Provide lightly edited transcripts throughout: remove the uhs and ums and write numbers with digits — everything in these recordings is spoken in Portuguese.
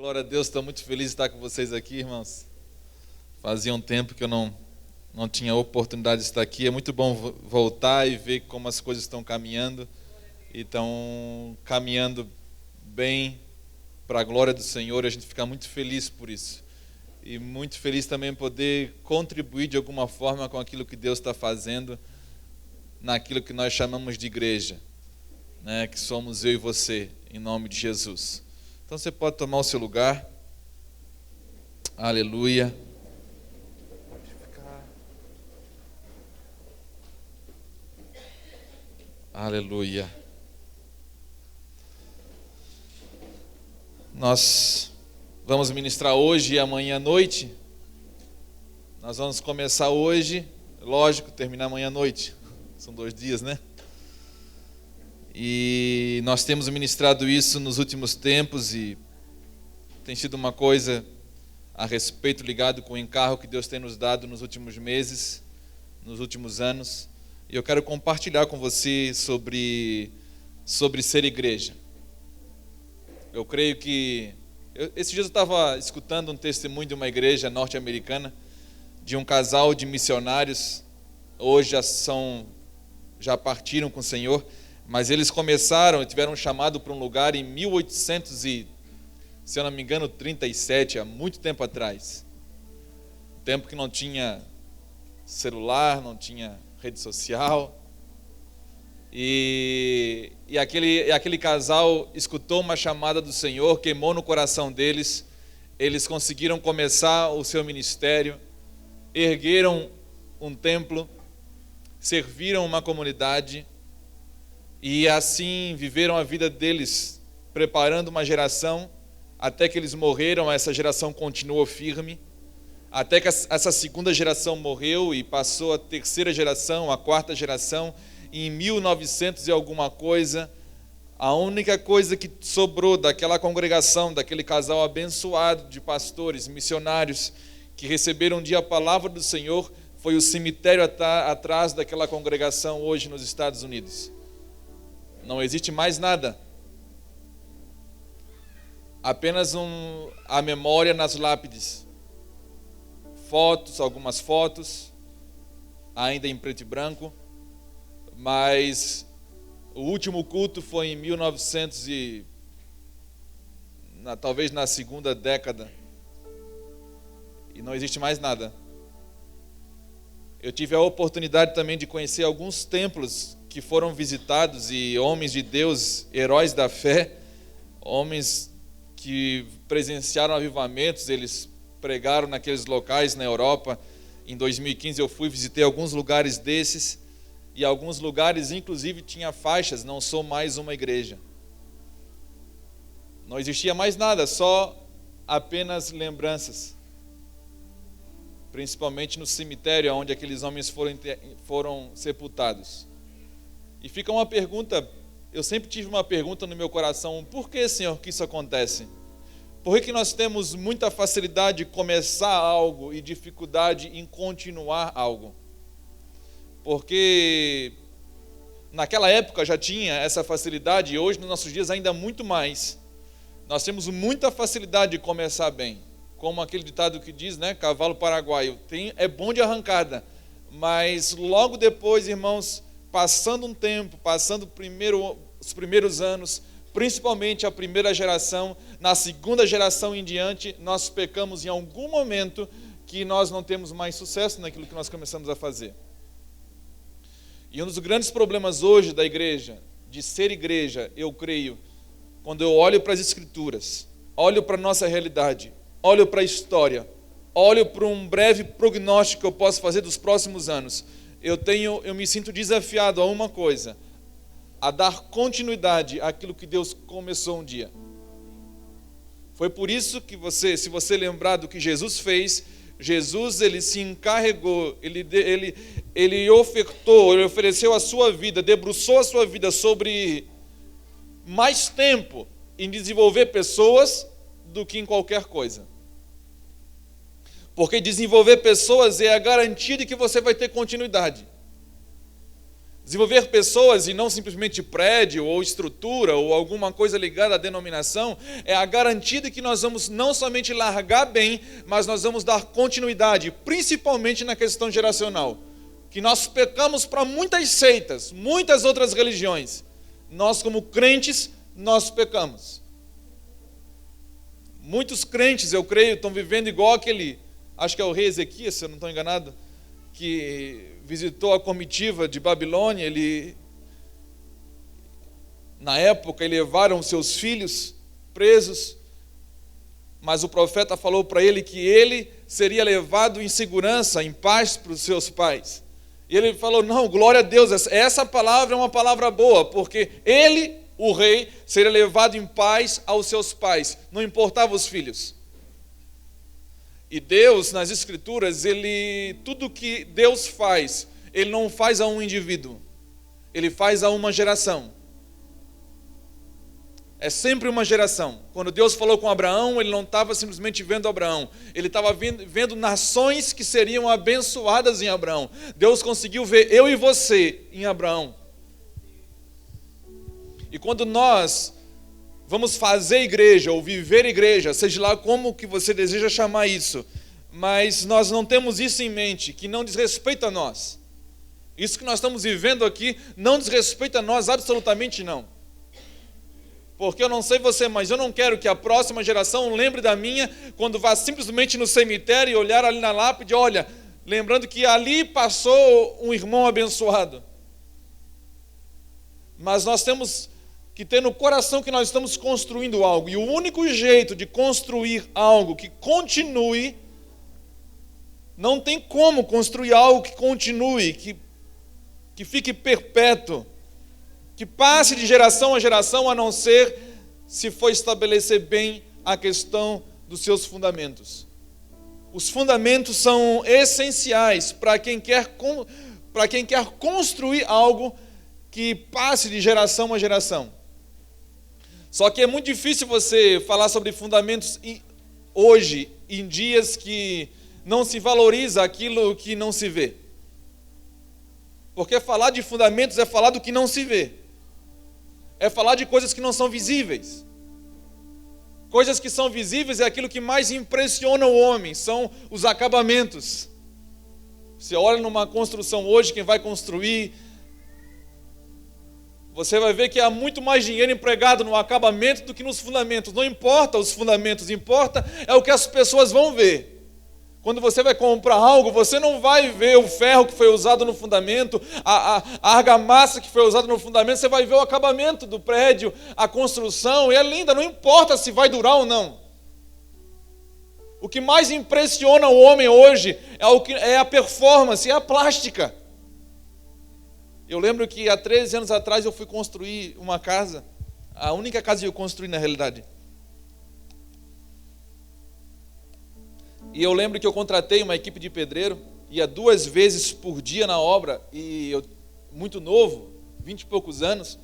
Glória a Deus, estou muito feliz de estar com vocês aqui, irmãos. Fazia um tempo que eu não tinha oportunidade de estar aqui. É muito bom voltar e ver como as coisas estão caminhando. E estão caminhando bem para a glória do Senhor. A gente fica muito feliz por isso. E muito feliz também poder contribuir de alguma forma com aquilo que Deus está fazendo, naquilo que nós chamamos de igreja, né? Que somos eu e você, em nome de Jesus. Então você pode tomar o seu lugar. Aleluia. Aleluia. Nós vamos ministrar hoje e amanhã à noite. Nós vamos começar hoje, lógico, terminar amanhã à noite. São 2 dias, né? E nós temos ministrado isso nos últimos tempos e tem sido uma coisa a respeito ligado com o encargo que Deus tem nos dado nos últimos meses, nos últimos anos. E eu quero compartilhar com você sobre ser igreja. Eu creio que... Esses dias eu estava escutando um testemunho de uma igreja norte-americana, de um casal de missionários. Hoje já partiram com o Senhor, mas eles tiveram um chamado para um lugar em 1800 e, se eu não me engano, 37, há muito tempo atrás. Tempo que não tinha celular, não tinha rede social. E aquele casal escutou uma chamada do Senhor, queimou no coração deles. Eles conseguiram começar o seu ministério, ergueram um templo, serviram uma comunidade e assim viveram a vida deles, preparando uma geração, até que eles morreram. Essa geração continuou firme, até que essa segunda geração morreu e passou a terceira geração, a quarta geração. Em 1900 e alguma coisa, a única coisa que sobrou daquela congregação, daquele casal abençoado de pastores, missionários, que receberam um dia a palavra do Senhor, foi o cemitério atrás daquela congregação hoje nos Estados Unidos. Não existe mais nada. Apenas a memória nas lápides. Fotos, algumas fotos, ainda em preto e branco. Mas o último culto foi em 1900 talvez na segunda década. E não existe mais nada. Eu tive a oportunidade também de conhecer alguns templos que foram visitados e homens de Deus, heróis da fé, homens que presenciaram avivamentos, eles pregaram naqueles locais na Europa. Em 2015 eu visitei alguns lugares desses e alguns lugares inclusive tinha faixas: não sou mais uma igreja. Não existia mais nada, só apenas lembranças. Principalmente no cemitério onde aqueles homens foram sepultados. E fica uma pergunta, eu sempre tive uma pergunta no meu coração: por que, Senhor, que isso acontece? Por que nós temos muita facilidade de começar algo e dificuldade em continuar algo? Porque naquela época já tinha essa facilidade e hoje, nos nossos dias, ainda muito mais. Nós temos muita facilidade de começar bem. Como aquele ditado que diz, né? Cavalo paraguaio. É bom de arrancada, mas logo depois, irmãos, passando um tempo, passando os primeiros anos, principalmente a primeira geração, na segunda geração em diante, nós pecamos em algum momento que nós não temos mais sucesso naquilo que nós começamos a fazer. E um dos grandes problemas hoje da igreja, de ser igreja, eu creio, quando eu olho para as Escrituras, olho para a nossa realidade, olho para a história, olho para um breve prognóstico que eu posso fazer dos próximos anos, eu me sinto desafiado a uma coisa: a dar continuidade àquilo que Deus começou um dia. Foi por isso que se você lembrar do que Jesus fez, Jesus, ele se encarregou, ele ofertou, ele ofereceu a sua vida, debruçou a sua vida sobre mais tempo em desenvolver pessoas do que em qualquer coisa. Porque desenvolver pessoas é a garantia de que você vai ter continuidade. Desenvolver pessoas e não simplesmente prédio ou estrutura ou alguma coisa ligada à denominação é a garantia de que nós vamos não somente largar bem, mas nós vamos dar continuidade, principalmente na questão geracional. Que nós pecamos para muitas seitas, muitas outras religiões. Nós, como crentes, nós pecamos. Muitos crentes, eu creio, estão vivendo igual aquele, acho que é o rei Ezequias, se eu não estou enganado, que visitou a comitiva de Babilônia. Na época, levaram seus filhos presos, mas o profeta falou para ele que ele seria levado em segurança, em paz para os seus pais. E ele falou, não, glória a Deus, essa palavra é uma palavra boa, porque ele, o rei, seria levado em paz aos seus pais, não importava os filhos. E Deus, nas Escrituras, tudo que Deus faz, Ele não faz a um indivíduo, Ele faz a uma geração. É sempre uma geração. Quando Deus falou com Abraão, Ele não estava simplesmente vendo Abraão, Ele estava vendo nações que seriam abençoadas em Abraão. Deus conseguiu ver eu e você em Abraão. E quando nós vamos fazer igreja ou viver igreja, seja lá como que você deseja chamar isso, mas nós não temos isso em mente, que não diz respeito a nós. Isso que nós estamos vivendo aqui não diz respeito a nós, absolutamente não. Porque eu não sei você, mas eu não quero que a próxima geração lembre da minha quando vá simplesmente no cemitério e olhar ali na lápide, olha, lembrando que ali passou um irmão abençoado. Mas nós temos que ter no coração que nós estamos construindo algo. E o único jeito de construir algo que continue, não tem como construir algo que continue, que fique perpétuo, que passe de geração a geração, a não ser se for estabelecer bem a questão dos seus fundamentos. Os fundamentos são essenciais para quem quer construir algo que passe de geração a geração. Só que é muito difícil você falar sobre fundamentos hoje, em dias que não se valoriza aquilo que não se vê. Porque falar de fundamentos é falar do que não se vê. É falar de coisas que não são visíveis. Coisas que são visíveis é aquilo que mais impressiona o homem, são os acabamentos. Você olha numa construção hoje, quem vai construir, você vai ver que há muito mais dinheiro empregado no acabamento do que nos fundamentos. Não importa os fundamentos, importa é o que as pessoas vão ver. Quando você vai comprar algo, você não vai ver o ferro que foi usado no fundamento, a argamassa que foi usada no fundamento, você vai ver o acabamento do prédio, a construção, e é linda, não importa se vai durar ou não. O que mais impressiona o homem hoje é a performance, é a plástica. Eu lembro que há 13 anos atrás eu fui construir uma casa, a única casa que eu construí na realidade. E eu lembro que eu contratei uma equipe de pedreiro, ia 2 vezes por dia na obra, e eu, muito novo, 20 e poucos anos,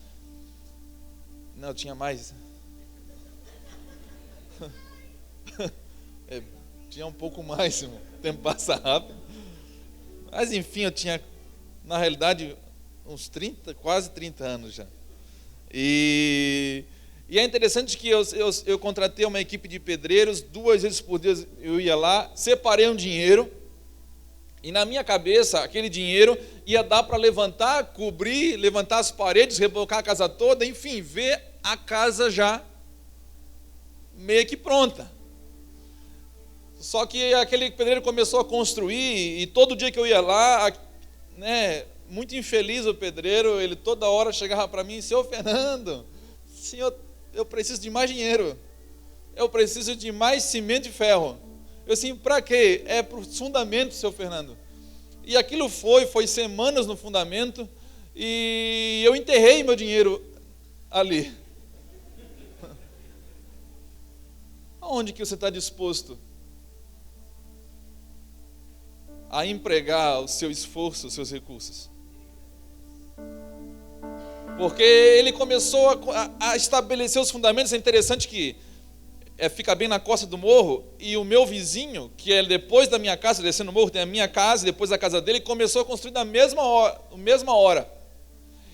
não, eu tinha mais, tinha um pouco mais, irmão. O tempo passa rápido, mas enfim, eu tinha, na realidade, uns 30, quase 30 anos já. E é interessante que eu contratei uma equipe de pedreiros, 2 vezes por dia eu ia lá, separei um dinheiro, e na minha cabeça, aquele dinheiro ia dar para levantar, cobrir, levantar as paredes, rebocar a casa toda, enfim, ver a casa já meio que pronta. Só que aquele pedreiro começou a construir, e todo dia que eu ia lá, né, muito infeliz o pedreiro, ele toda hora chegava para mim, senhor Fernando, senhor, eu preciso de mais dinheiro, eu preciso de mais cimento e ferro. Eu assim, para quê? É para os fundamentos, senhor Fernando. E aquilo foi semanas no fundamento, e eu enterrei meu dinheiro ali. Aonde que você está disposto a empregar o seu esforço, os seus recursos? Porque ele começou a estabelecer os fundamentos. É interessante que fica bem na costa do morro, e o meu vizinho, que é depois da minha casa, descendo o morro, tem a minha casa, depois a casa dele, começou a construir na mesma hora.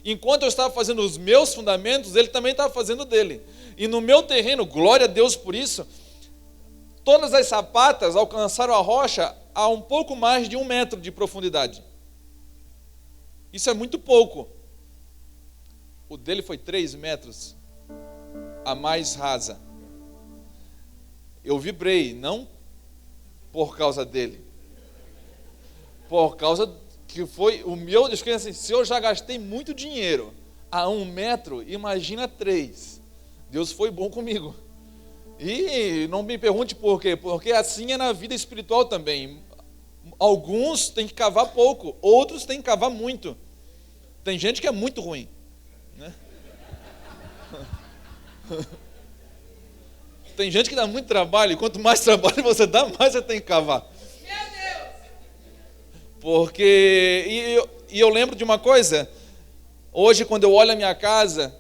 Enquanto eu estava fazendo os meus fundamentos, ele também estava fazendo o dele. E no meu terreno, glória a Deus por isso, todas as sapatas alcançaram a rocha a um pouco mais de 1 metro de profundidade. Isso é muito pouco. O dele foi 3 metros, a mais rasa. Eu vibrei, não por causa dele, por causa que foi o meu. Eu fiquei assim, se eu já gastei muito dinheiro a 1 metro, imagina 3. Deus foi bom comigo. E não me pergunte por quê, porque assim é na vida espiritual também. Alguns têm que cavar pouco, outros têm que cavar muito. Tem gente que é muito ruim, né? Tem gente que dá muito trabalho, e quanto mais trabalho você dá, mais você tem que cavar. Meu Deus! Porque, eu lembro de uma coisa, hoje quando eu olho a minha casa,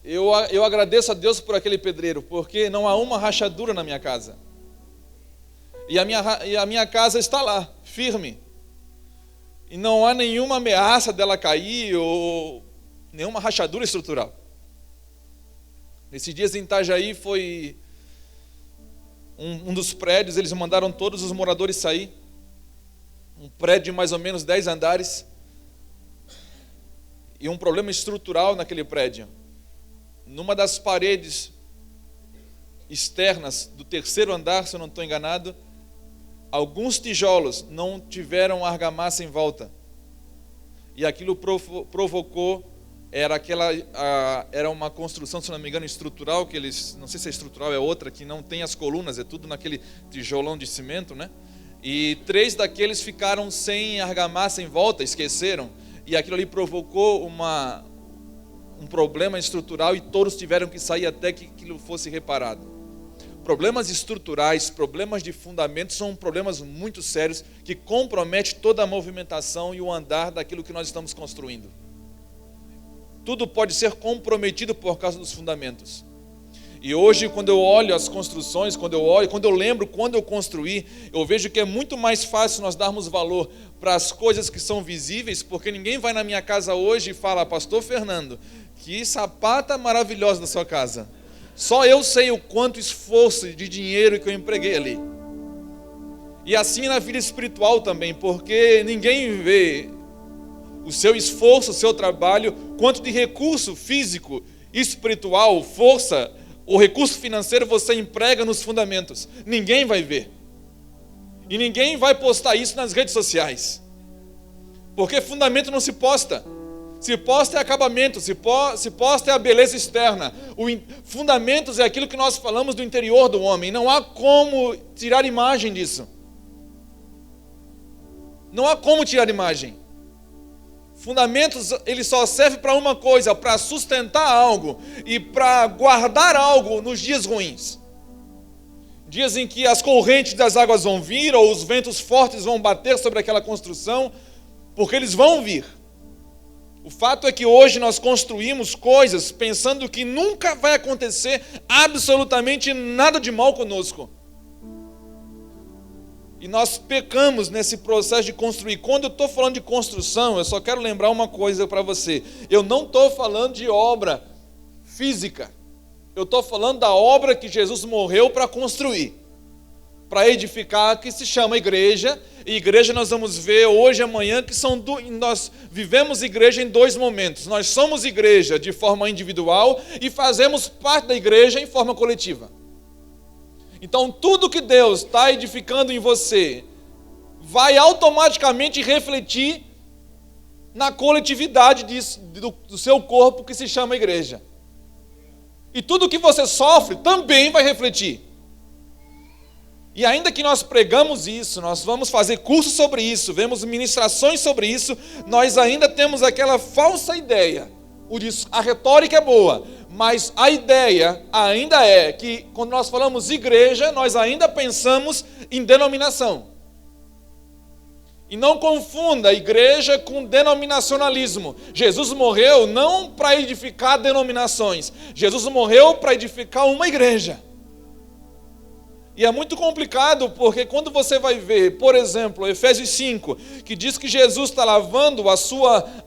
eu agradeço a Deus por aquele pedreiro, porque não há uma rachadura na minha casa. E a minha casa está lá, firme. E não há nenhuma ameaça dela cair ou nenhuma rachadura estrutural. Nesses dias em Itajaí foi um dos prédios, eles mandaram todos os moradores sair. Um prédio de mais ou menos 10 andares. E um problema estrutural naquele prédio. Numa das paredes externas do 3º andar, se eu não estou enganado, alguns tijolos não tiveram argamassa em volta. E aquilo provocou, era uma construção, se não me engano, estrutural, que eles, não sei se é estrutural, é outra, que não tem as colunas, é tudo naquele tijolão de cimento, né? E 3 daqueles ficaram sem argamassa em volta, esqueceram. E aquilo ali provocou um problema estrutural e todos tiveram que sair até que aquilo fosse reparado. Problemas estruturais, problemas de fundamento são problemas muito sérios que comprometem toda a movimentação e o andar daquilo que nós estamos construindo. Tudo pode ser comprometido por causa dos fundamentos. E hoje, quando eu olho as construções, quando eu lembro quando eu construí, eu vejo que é muito mais fácil nós darmos valor para as coisas que são visíveis, porque ninguém vai na minha casa hoje e fala, pastor Fernando, que sapata maravilhosa da sua casa. Só eu sei o quanto esforço de dinheiro que eu empreguei ali. E assim na vida espiritual também, porque ninguém vê o seu esforço, o seu trabalho, quanto de recurso físico, espiritual, força, o recurso financeiro você emprega nos fundamentos. Ninguém vai ver. E ninguém vai postar isso nas redes sociais. Porque fundamento não se posta. Se posta é acabamento, se posta é a beleza externa. Fundamentos é aquilo que nós falamos do interior do homem. Não há como tirar imagem disso. Não há como tirar imagem. Fundamentos, ele só serve para uma coisa, para sustentar algo e para guardar algo nos dias ruins. Dias em que as correntes das águas vão vir ou os ventos fortes vão bater sobre aquela construção, porque eles vão vir. O fato é que hoje nós construímos coisas pensando que nunca vai acontecer absolutamente nada de mal conosco. E nós pecamos nesse processo de construir. Quando eu estou falando de construção, eu só quero lembrar uma coisa para você. Eu não estou falando de obra física. Eu estou falando da obra que Jesus morreu para construir, para edificar, que se chama igreja. E igreja nós vamos ver hoje e amanhã que nós vivemos igreja em 2 momentos. Nós somos igreja de forma individual e fazemos parte da igreja em forma coletiva. Então tudo que Deus está edificando em você vai automaticamente refletir na coletividade do seu corpo que se chama igreja. E tudo que você sofre também vai refletir. E ainda que nós pregamos isso, nós vamos fazer cursos sobre isso, vemos ministrações sobre isso, nós ainda temos aquela falsa ideia. A retórica é boa, mas a ideia ainda é que quando nós falamos igreja, nós ainda pensamos em denominação. E não confunda igreja com denominacionalismo. Jesus morreu não para edificar denominações. Jesus morreu para edificar uma igreja. E é muito complicado, porque quando você vai ver, por exemplo, Efésios 5, que diz que Jesus está lavando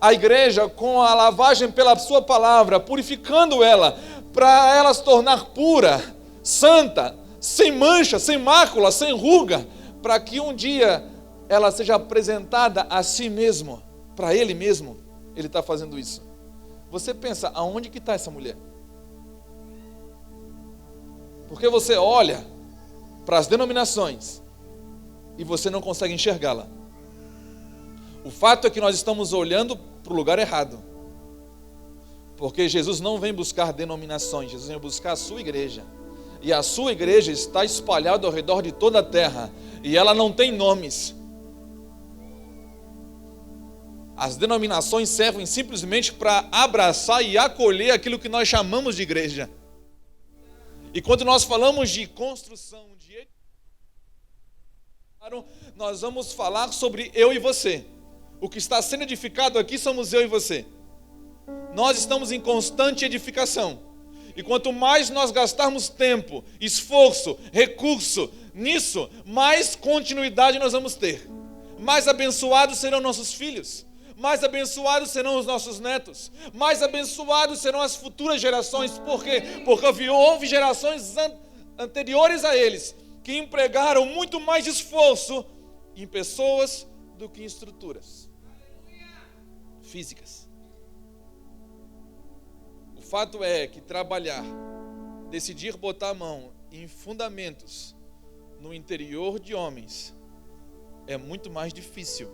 a igreja com a lavagem pela sua palavra, purificando ela, para ela se tornar pura, santa, sem mancha, sem mácula, sem ruga, para que um dia ela seja apresentada a si mesmo, para Ele mesmo. Ele está fazendo isso. Você pensa, aonde que está essa mulher? Porque você olha para as denominações e você não consegue enxergá-la. O fato é que nós estamos olhando para o lugar errado. Porque Jesus não vem buscar denominações, Jesus vem buscar a sua igreja. E a sua igreja está espalhada ao redor de toda a terra. E ela não tem nomes. As denominações servem simplesmente para abraçar e acolher aquilo que nós chamamos de igreja. E quando nós falamos de construção, de edificação, nós vamos falar sobre eu e você. O que está sendo edificado aqui somos eu e você. Nós estamos em constante edificação. E quanto mais nós gastarmos tempo, esforço, recurso nisso, mais continuidade nós vamos ter. Mais abençoados serão nossos filhos. Mais abençoados serão os nossos netos. Mais abençoados serão as futuras gerações. Por quê? Porque houve gerações anteriores a eles que empregaram muito mais esforço em pessoas do que em estruturas físicas. O fato é que trabalhar, decidir botar a mão em fundamentos no interior de homens é muito mais difícil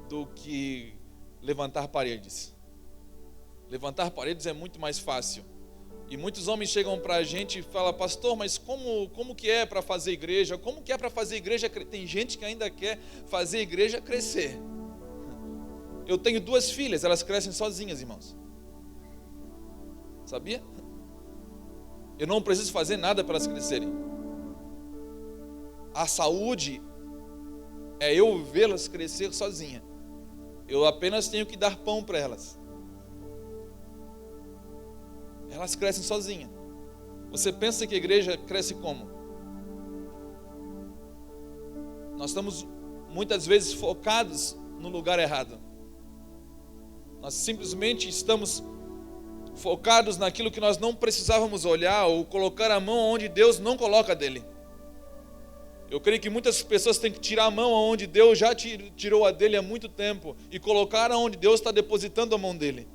do que levantar paredes. Levantar paredes é muito mais fácil. E muitos homens chegam para a gente e falam: pastor, mas como que é para fazer igreja? Como que é para fazer igreja? Tem gente que ainda quer fazer a igreja crescer. Eu tenho 2 filhas, elas crescem sozinhas, irmãos. Sabia? Eu não preciso fazer nada para elas crescerem. A saúde é eu vê-las crescer sozinha. Eu apenas tenho que dar pão para elas. Elas crescem sozinhas. Você pensa que a igreja cresce como? Nós estamos muitas vezes focados no lugar errado. Nós simplesmente estamos focados naquilo que nós não precisávamos olhar ou colocar a mão onde Deus não coloca dele. Eu creio que muitas pessoas têm que tirar a mão onde Deus já tirou a dele há muito tempo e colocar onde Deus está depositando a mão dele.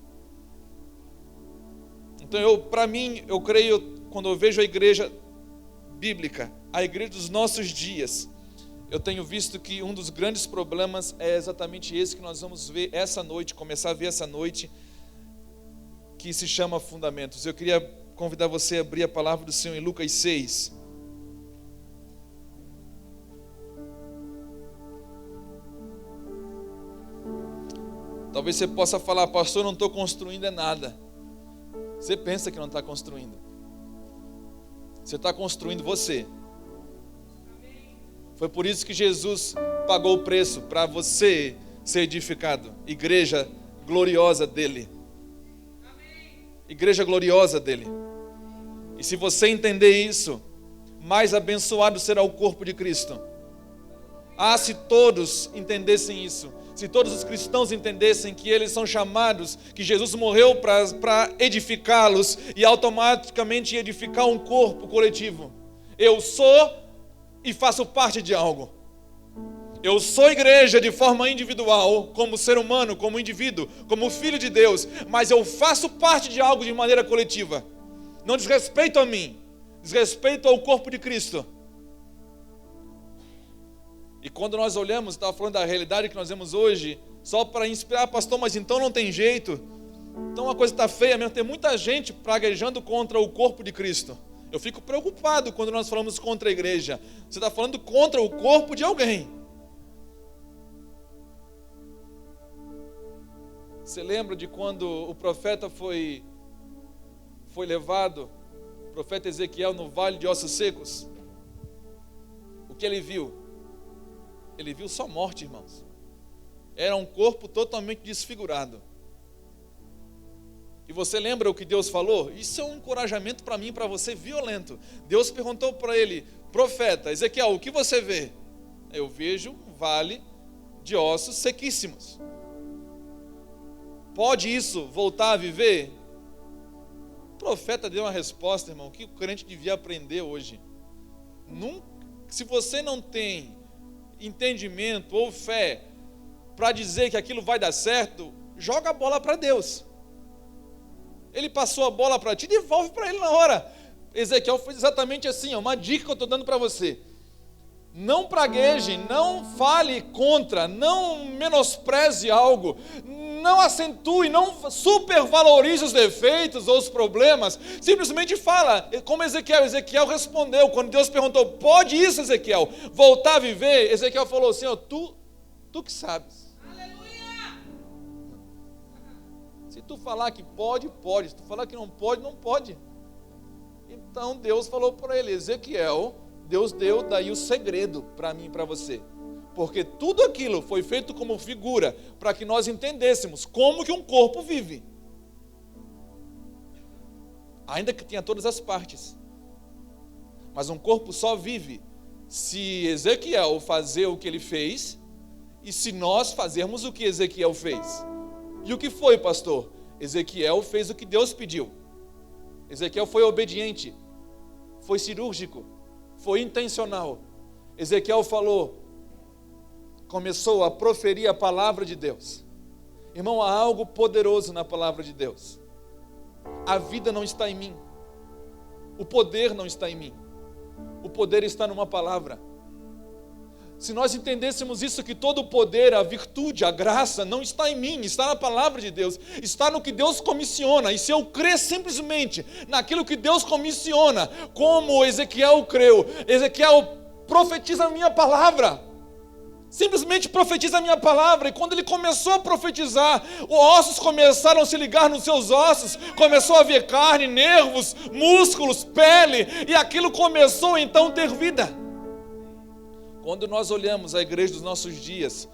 Então, eu creio, quando eu vejo a igreja bíblica, a igreja dos nossos dias, eu tenho visto que um dos grandes problemas é exatamente esse que nós vamos ver essa noite, começar a ver essa noite, que se chama Fundamentos. Eu queria convidar você a abrir a palavra do Senhor em Lucas 6. Talvez você possa falar: pastor, não estou construindo nada. Você pensa que não está construindo. Você está construindo você. Foi por isso que Jesus pagou o preço, para você ser edificado. Igreja gloriosa dele. Igreja gloriosa dele. E se você entender isso, mais abençoado será o corpo de Cristo. Ah, se todos entendessem isso. Se todos os cristãos entendessem que eles são chamados, que Jesus morreu para edificá-los e automaticamente edificar um corpo coletivo. Eu sou e faço parte de algo. Eu sou igreja de forma individual, como ser humano, como indivíduo, como filho de Deus, mas eu faço parte de algo de maneira coletiva. Não diz respeito a mim, diz respeito ao corpo de Cristo. E quando nós olhamos, estava falando da realidade que nós vemos hoje, só para inspirar: pastor, mas então não tem jeito. Então a coisa está feia mesmo. Tem muita gente praguejando contra o corpo de Cristo. Eu fico preocupado quando nós falamos contra a igreja. Você está falando contra o corpo de alguém. Você lembra de quando o profeta foi levado, o profeta Ezequiel, no vale de ossos secos? O que ele viu? Ele viu só morte, irmãos. Era um corpo totalmente desfigurado. E você lembra o que Deus falou? Isso é um encorajamento para mim e para você violento. Deus perguntou para ele: profeta, Ezequiel, o que você vê? Eu vejo um vale de ossos sequíssimos. Pode isso voltar a viver? O profeta deu uma resposta, irmão, que o crente devia aprender hoje. Se você não tem entendimento ou fé para dizer que aquilo vai dar certo, joga a bola para Deus. Ele passou a bola para ti, devolve para ele na hora. Ezequiel fez exatamente assim, uma dica que eu estou dando para você. Não pragueje, não fale contra, não menospreze algo, não acentue, não supervalorize os defeitos ou os problemas. Simplesmente fala, como Ezequiel respondeu, quando Deus perguntou: pode isso, Ezequiel, voltar a viver? Ezequiel falou assim: ó, tu que sabes. Aleluia! Se tu falar que pode, pode. Se tu falar que não pode, não pode. Então Deus falou para ele: Ezequiel, Deus deu daí o segredo para mim e para você. Porque tudo aquilo foi feito como figura para que nós entendêssemos como que um corpo vive. Ainda que tenha todas as partes. Mas um corpo só vive se Ezequiel fazer o que ele fez e se nós fazermos o que Ezequiel fez. E o que foi, pastor? Ezequiel fez o que Deus pediu. Ezequiel foi obediente, foi cirúrgico, foi intencional. Ezequiel falou, começou a proferir a palavra de Deus. Irmão, há algo poderoso na palavra de Deus. A vida não está em mim. O poder não está em mim. O poder está numa palavra. Se nós entendêssemos isso, que todo o poder, a virtude, a graça não está em mim, está na palavra de Deus, está no que Deus comissiona. E se eu crer simplesmente naquilo que Deus comissiona, como Ezequiel creu, Ezequiel profetiza a minha palavra. Simplesmente profetiza a minha palavra. E quando ele começou a profetizar, os ossos começaram a se ligar nos seus ossos, começou a haver carne, nervos, músculos, pele, e aquilo começou então a ter vida. Quando nós olhamos a igreja dos nossos dias,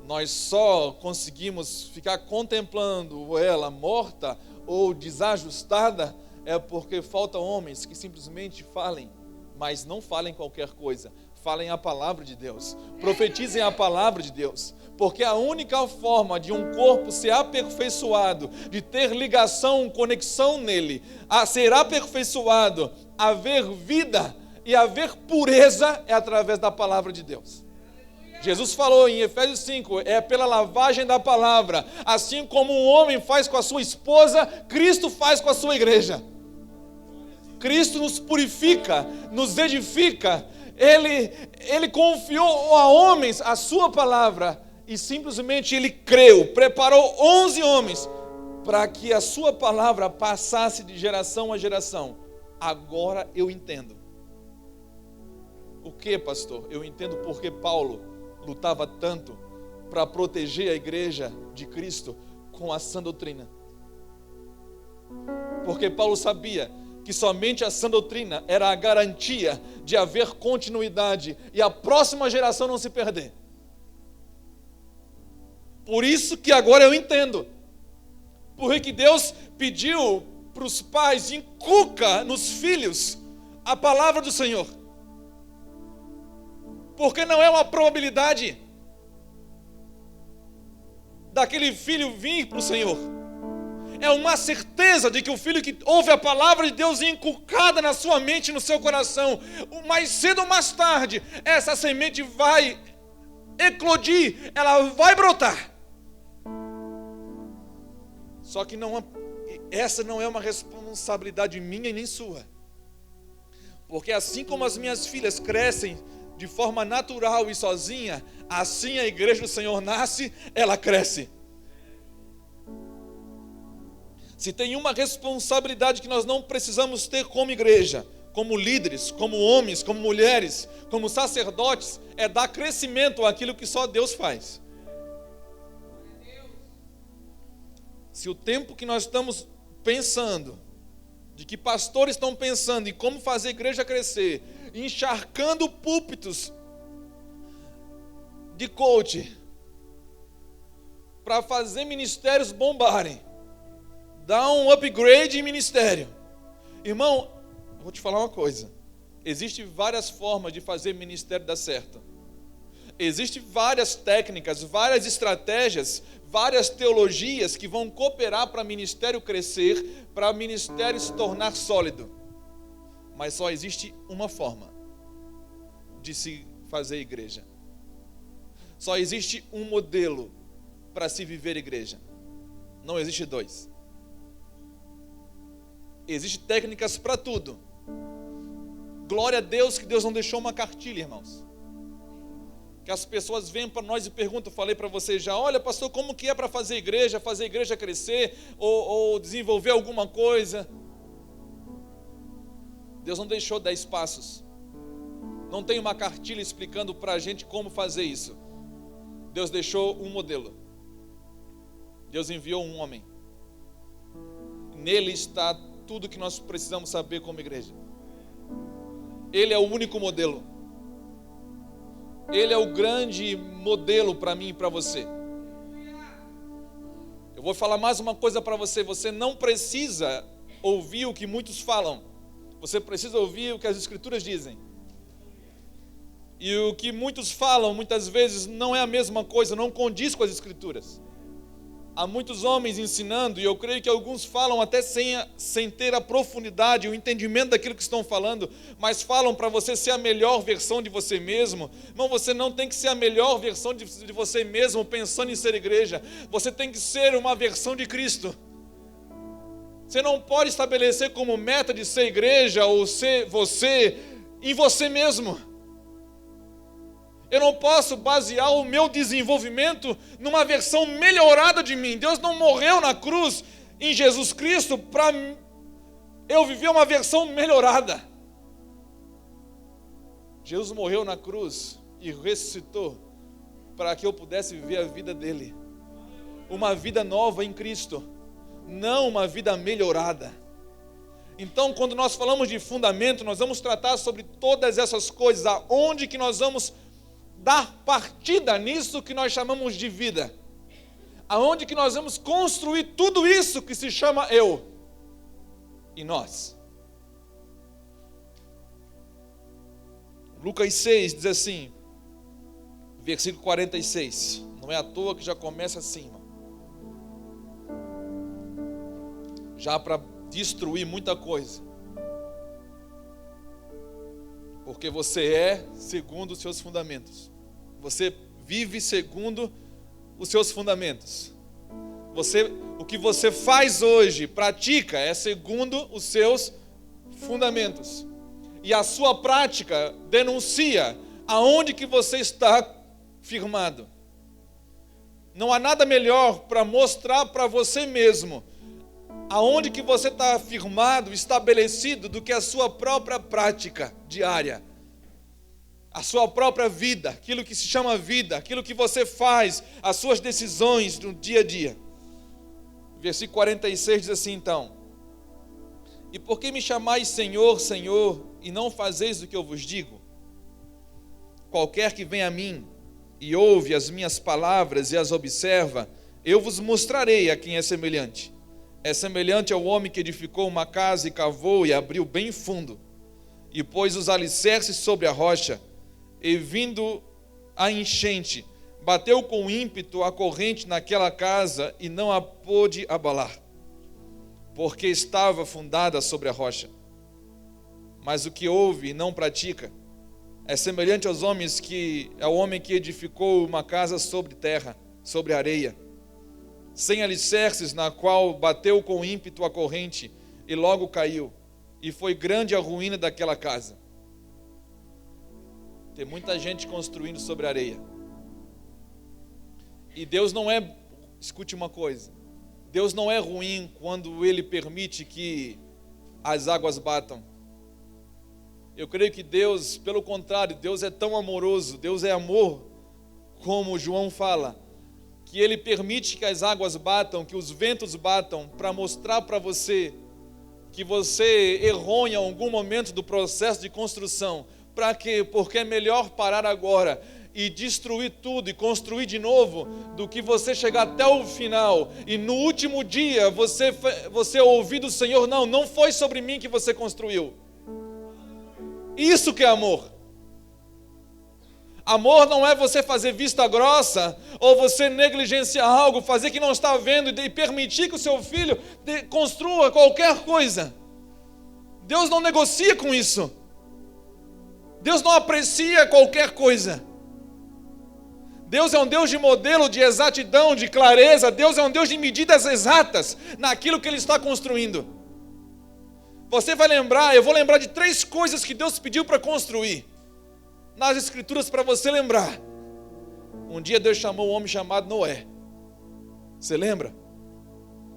nós só conseguimos ficar contemplando ela morta ou desajustada, é porque faltam homens que simplesmente falem, mas não falem qualquer coisa. Falem a palavra de Deus, profetizem a palavra de Deus, porque a única forma de um corpo ser aperfeiçoado, de ter ligação, conexão nele, a ser aperfeiçoado, haver vida e haver pureza, é através da palavra de Deus. Jesus falou em Efésios 5, é pela lavagem da palavra, assim como um homem faz com a sua esposa, Cristo faz com a sua igreja. Cristo nos purifica, nos edifica. Ele confiou a homens a sua palavra e simplesmente ele creu, preparou 11 homens para que a sua palavra passasse de geração a geração. Agora eu entendo. O que, pastor? Eu entendo porque Paulo lutava tanto para proteger a igreja de Cristo com a sã doutrina. Porque Paulo sabia que somente a sã doutrina era a garantia de haver continuidade e a próxima geração não se perder. Por isso que agora eu entendo. Porque Deus pediu para os pais, inculca nos filhos a palavra do Senhor. Porque não é uma probabilidade daquele filho vir para o Senhor. É uma certeza de que o filho que ouve a palavra de Deus inculcada na sua mente e no seu coração, mais cedo ou mais tarde, essa semente vai eclodir, ela vai brotar. Só que essa não é uma responsabilidade minha e nem sua. Porque assim como as minhas filhas crescem de forma natural e sozinha, assim a igreja do Senhor nasce, ela cresce. Se tem uma responsabilidade que nós não precisamos ter como igreja, como líderes, como homens, como mulheres, como sacerdotes, é dar crescimento àquilo que só Deus faz. Se o tempo que nós estamos pensando, de que pastores estão pensando em como fazer a igreja crescer, encharcando púlpitos de coach, para fazer ministérios bombarem, Dá um upgrade em ministério. Irmão, vou te falar uma coisa. Existem várias formas de fazer ministério dar certo. Existem várias técnicas, várias estratégias, várias teologias que vão cooperar para o ministério crescer, para o ministério se tornar sólido. Mas só existe uma forma de se fazer igreja. Só existe um modelo para se viver igreja. Não existe dois. Existem técnicas para tudo. Glória a Deus que Deus não deixou uma cartilha, irmãos. Que as pessoas vêm para nós e perguntam, falei para vocês já, olha pastor, como que é para fazer a igreja crescer, ou desenvolver alguma coisa? Deus não deixou 10 passos. Não tem uma cartilha explicando para a gente como fazer isso. Deus deixou um modelo. Deus enviou um homem. Nele está tudo que nós precisamos saber como igreja. Ele é o único modelo. Ele é o grande modelo para mim e para você. Eu vou falar mais uma coisa para você. Você não precisa ouvir o que muitos falam. Você precisa ouvir o que as Escrituras dizem. E o que muitos falam, muitas vezes, não é a mesma coisa, não condiz com as Escrituras. Há muitos homens ensinando, e eu creio que alguns falam até sem ter a profundidade, o entendimento daquilo que estão falando, mas falam para você ser a melhor versão de você mesmo. Não, você não tem que ser a melhor versão de você mesmo pensando em ser igreja. Você tem que ser uma versão de Cristo. Você não pode estabelecer como meta de ser igreja ou ser você em você mesmo. Eu não posso basear o meu desenvolvimento numa versão melhorada de mim. Deus não morreu na cruz em Jesus Cristo para eu viver uma versão melhorada. Jesus morreu na cruz e ressuscitou para que eu pudesse viver a vida dele. Uma vida nova em Cristo, não uma vida melhorada. Então, quando nós falamos de fundamento, nós vamos tratar sobre todas essas coisas, aonde que nós vamos dar partida nisso que nós chamamos de vida, aonde que nós vamos construir tudo isso que se chama eu e nós. Lucas 6 diz assim, versículo 46, não é à toa que já começa assim, irmão. Já para destruir muita coisa, porque você é segundo os seus fundamentos. Você vive segundo os seus fundamentos. O que você faz hoje, pratica, é segundo os seus fundamentos. E a sua prática denuncia aonde que você está firmado. Não há nada melhor para mostrar para você mesmo aonde que você está firmado, estabelecido, do que a sua própria prática diária. A sua própria vida, aquilo que se chama vida, aquilo que você faz, as suas decisões no dia a dia. Versículo 46 diz assim então: E por que me chamais Senhor, Senhor, e não fazeis o que eu vos digo? Qualquer que vem a mim e ouve as minhas palavras e as observa, eu vos mostrarei a quem é semelhante. É semelhante ao homem que edificou uma casa e cavou e abriu bem fundo, e pôs os alicerces sobre a rocha, e vindo a enchente, bateu com ímpeto a corrente naquela casa e não a pôde abalar, porque estava fundada sobre a rocha. Mas o que ouve e não pratica é semelhante ao homem que edificou uma casa sobre terra, sobre areia, sem alicerces, na qual bateu com ímpeto a corrente e logo caiu, e foi grande a ruína daquela casa. Tem muita gente construindo sobre areia. E Deus não é, escute uma coisa, Deus não é ruim quando Ele permite que as águas batam. Eu creio que Deus, pelo contrário, Deus é tão amoroso, Deus é amor, como João fala, que Ele permite que as águas batam, que os ventos batam, para mostrar para você que você errou em algum momento do processo de construção. Para quê? Porque é melhor parar agora e destruir tudo e construir de novo, do que você chegar até o final e no último dia você ouvir do Senhor: não foi sobre mim que você construiu. Isso que é amor. Amor não é você fazer vista grossa, ou você negligenciar algo, fazer que não está vendo e permitir que o seu filho construa qualquer coisa. Deus não negocia com isso. Deus não aprecia qualquer coisa. Deus é um Deus de modelo, de exatidão, de clareza. Deus é um Deus de medidas exatas naquilo que Ele está construindo. Você vai lembrar, eu vou lembrar de 3 coisas que Deus pediu para construir nas Escrituras, para você lembrar. Um dia Deus chamou um homem chamado Noé. Você lembra?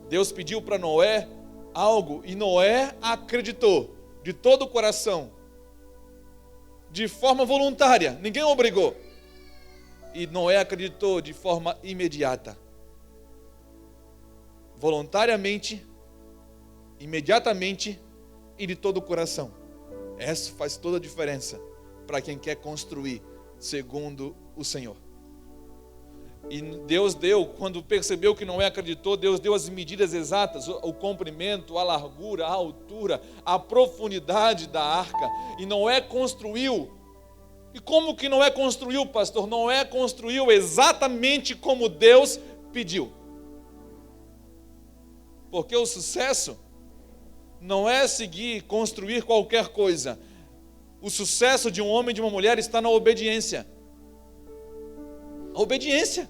Deus pediu para Noé algo e Noé acreditou de todo o coração, de forma voluntária, ninguém o obrigou. E Noé acreditou de forma imediata, voluntariamente, imediatamente e de todo o coração. Isso faz toda a diferença para quem quer construir segundo o Senhor. E Deus deu, quando percebeu que Noé acreditou, Deus deu as medidas exatas, o comprimento, a largura, a altura, a profundidade da arca. E Noé construiu. E como que Noé construiu, pastor? Noé construiu exatamente como Deus pediu. Porque o sucesso não é construir qualquer coisa. O sucesso de um homem e de uma mulher está na obediência. A obediência.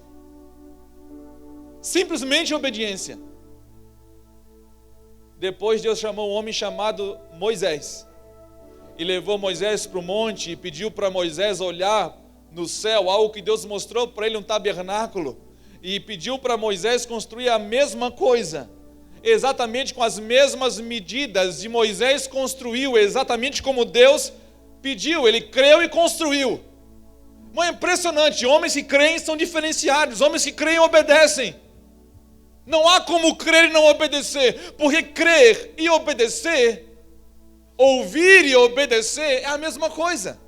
Simplesmente obediência. Depois Deus chamou um homem chamado Moisés. E levou Moisés para o monte e pediu para Moisés olhar no céu, algo que Deus mostrou para ele, um tabernáculo. E pediu para Moisés construir a mesma coisa. Exatamente com as mesmas medidas. E Moisés construiu exatamente como Deus pediu. Ele creu e construiu. Mas é impressionante, homens que creem são diferenciados, homens que creem obedecem. Não há como crer e não obedecer, porque crer e obedecer, ouvir e obedecer é a mesma coisa.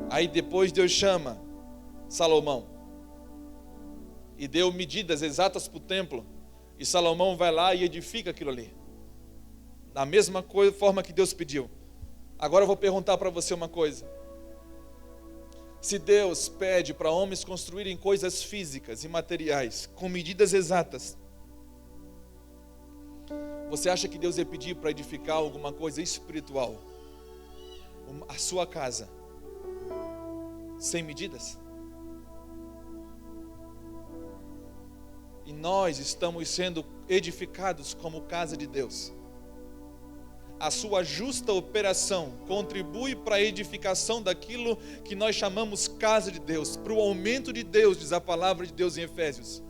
Aí depois Deus chama Salomão e deu medidas exatas para o templo, e Salomão vai lá e edifica aquilo ali, da mesma forma que Deus pediu. Agora eu vou perguntar para você uma coisa. Se Deus pede para homens construírem coisas físicas e materiais com medidas exatas, você acha que Deus ia pedir para edificar alguma coisa espiritual, a sua casa, sem medidas? E nós estamos sendo edificados como casa de Deus. A sua justa operação contribui para a edificação daquilo que nós chamamos casa de Deus, para o aumento de Deus, diz a palavra de Deus em Efésios.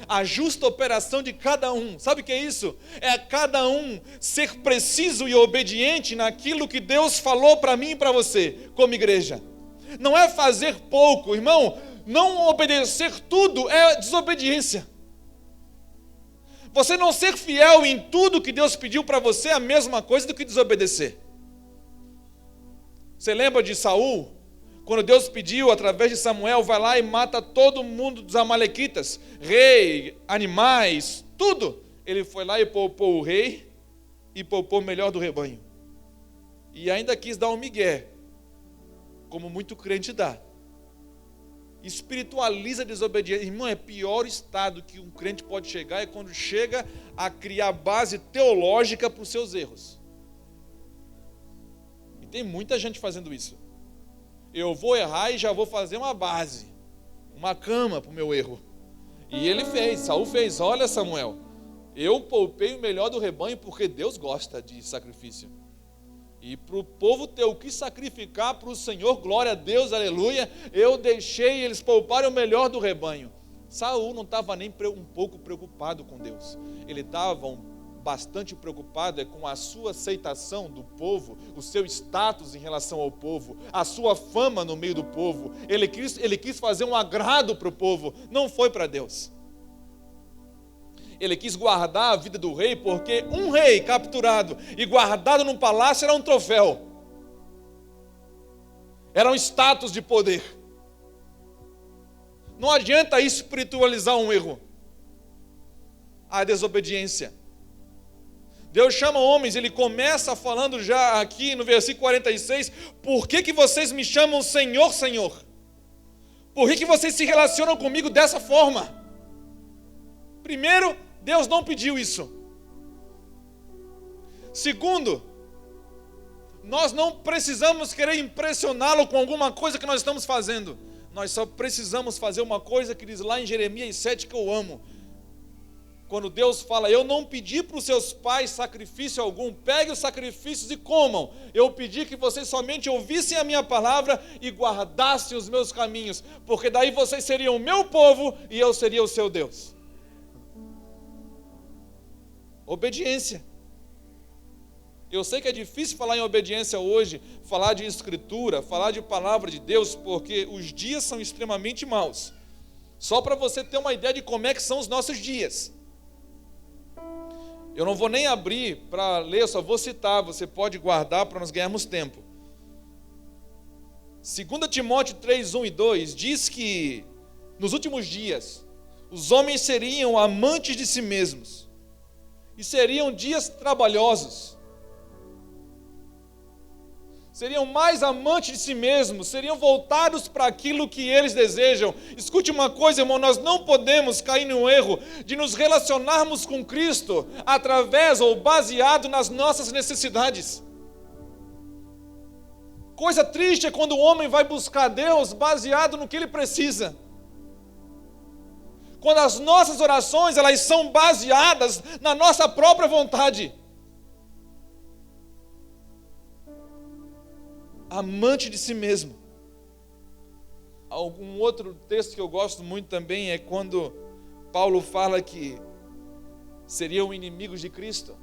A justa operação de cada um, sabe o que é isso? É cada um ser preciso e obediente naquilo que Deus falou para mim e para você, como igreja. Não é fazer pouco, irmão, não obedecer tudo é desobediência. Você não ser fiel em tudo que Deus pediu para você é a mesma coisa do que desobedecer. Você lembra de Saul? Quando Deus pediu, através de Samuel, vai lá e mata todo mundo dos amalequitas, rei, animais, tudo. Ele foi lá e poupou o rei e poupou o melhor do rebanho. E ainda quis dar um migué, como muito crente dá. Espiritualiza a desobediência. Irmão, é pior estado que um crente pode chegar é quando chega a criar base teológica para os seus erros. E tem muita gente fazendo isso. Eu vou errar e já vou fazer uma base, uma cama para o meu erro. E ele fez, Saul fez. Olha, Samuel, eu poupei o melhor do rebanho porque Deus gosta de sacrifício. E para o povo ter o que sacrificar para o Senhor, glória a Deus, aleluia, eu deixei eles pouparem o melhor do rebanho. Saul não estava nem um pouco preocupado com Deus. Ele estava bastante preocupado com a sua aceitação do povo, o seu status em relação ao povo, a sua fama no meio do povo. Ele quis fazer um agrado para o povo, não foi para Deus. Ele quis guardar a vida do rei, porque um rei capturado e guardado num palácio era um troféu. Era um status de poder. Não adianta espiritualizar um erro. A desobediência. Deus chama homens, ele começa falando já aqui no versículo 46, por que vocês me chamam Senhor, Senhor? Por que vocês se relacionam comigo dessa forma? Primeiro, Deus não pediu isso. Segundo, nós não precisamos querer impressioná-lo com alguma coisa que nós estamos fazendo. Nós só precisamos fazer uma coisa que diz lá em Jeremias 7 que eu amo. Quando Deus fala, eu não pedi para os seus pais sacrifício algum, pegue os sacrifícios e comam. Eu pedi que vocês somente ouvissem a minha palavra e guardassem os meus caminhos, porque daí vocês seriam o meu povo e eu seria o seu Deus. Obediência. Eu sei que é difícil falar em obediência hoje, falar de escritura, falar de palavra de Deus, porque os dias são extremamente maus. Só para você ter uma ideia de como é que são os nossos dias. Eu não vou nem abrir para ler, só vou citar, você pode guardar para nós ganharmos tempo. 2 Timóteo 3, 1 e 2 diz que nos últimos dias os homens seriam amantes de si mesmos e seriam dias trabalhosos. Seriam mais amantes de si mesmos, seriam voltados para aquilo que eles desejam. Escute uma coisa, irmão, nós não podemos cair no erro de nos relacionarmos com Cristo através ou baseado nas nossas necessidades. Coisa triste é quando o homem vai buscar Deus baseado no que ele precisa. Quando as nossas orações, elas são baseadas na nossa própria vontade. Amante de si mesmo. Algum outro texto que eu gosto muito também é quando Paulo fala que seriam inimigos de Cristo.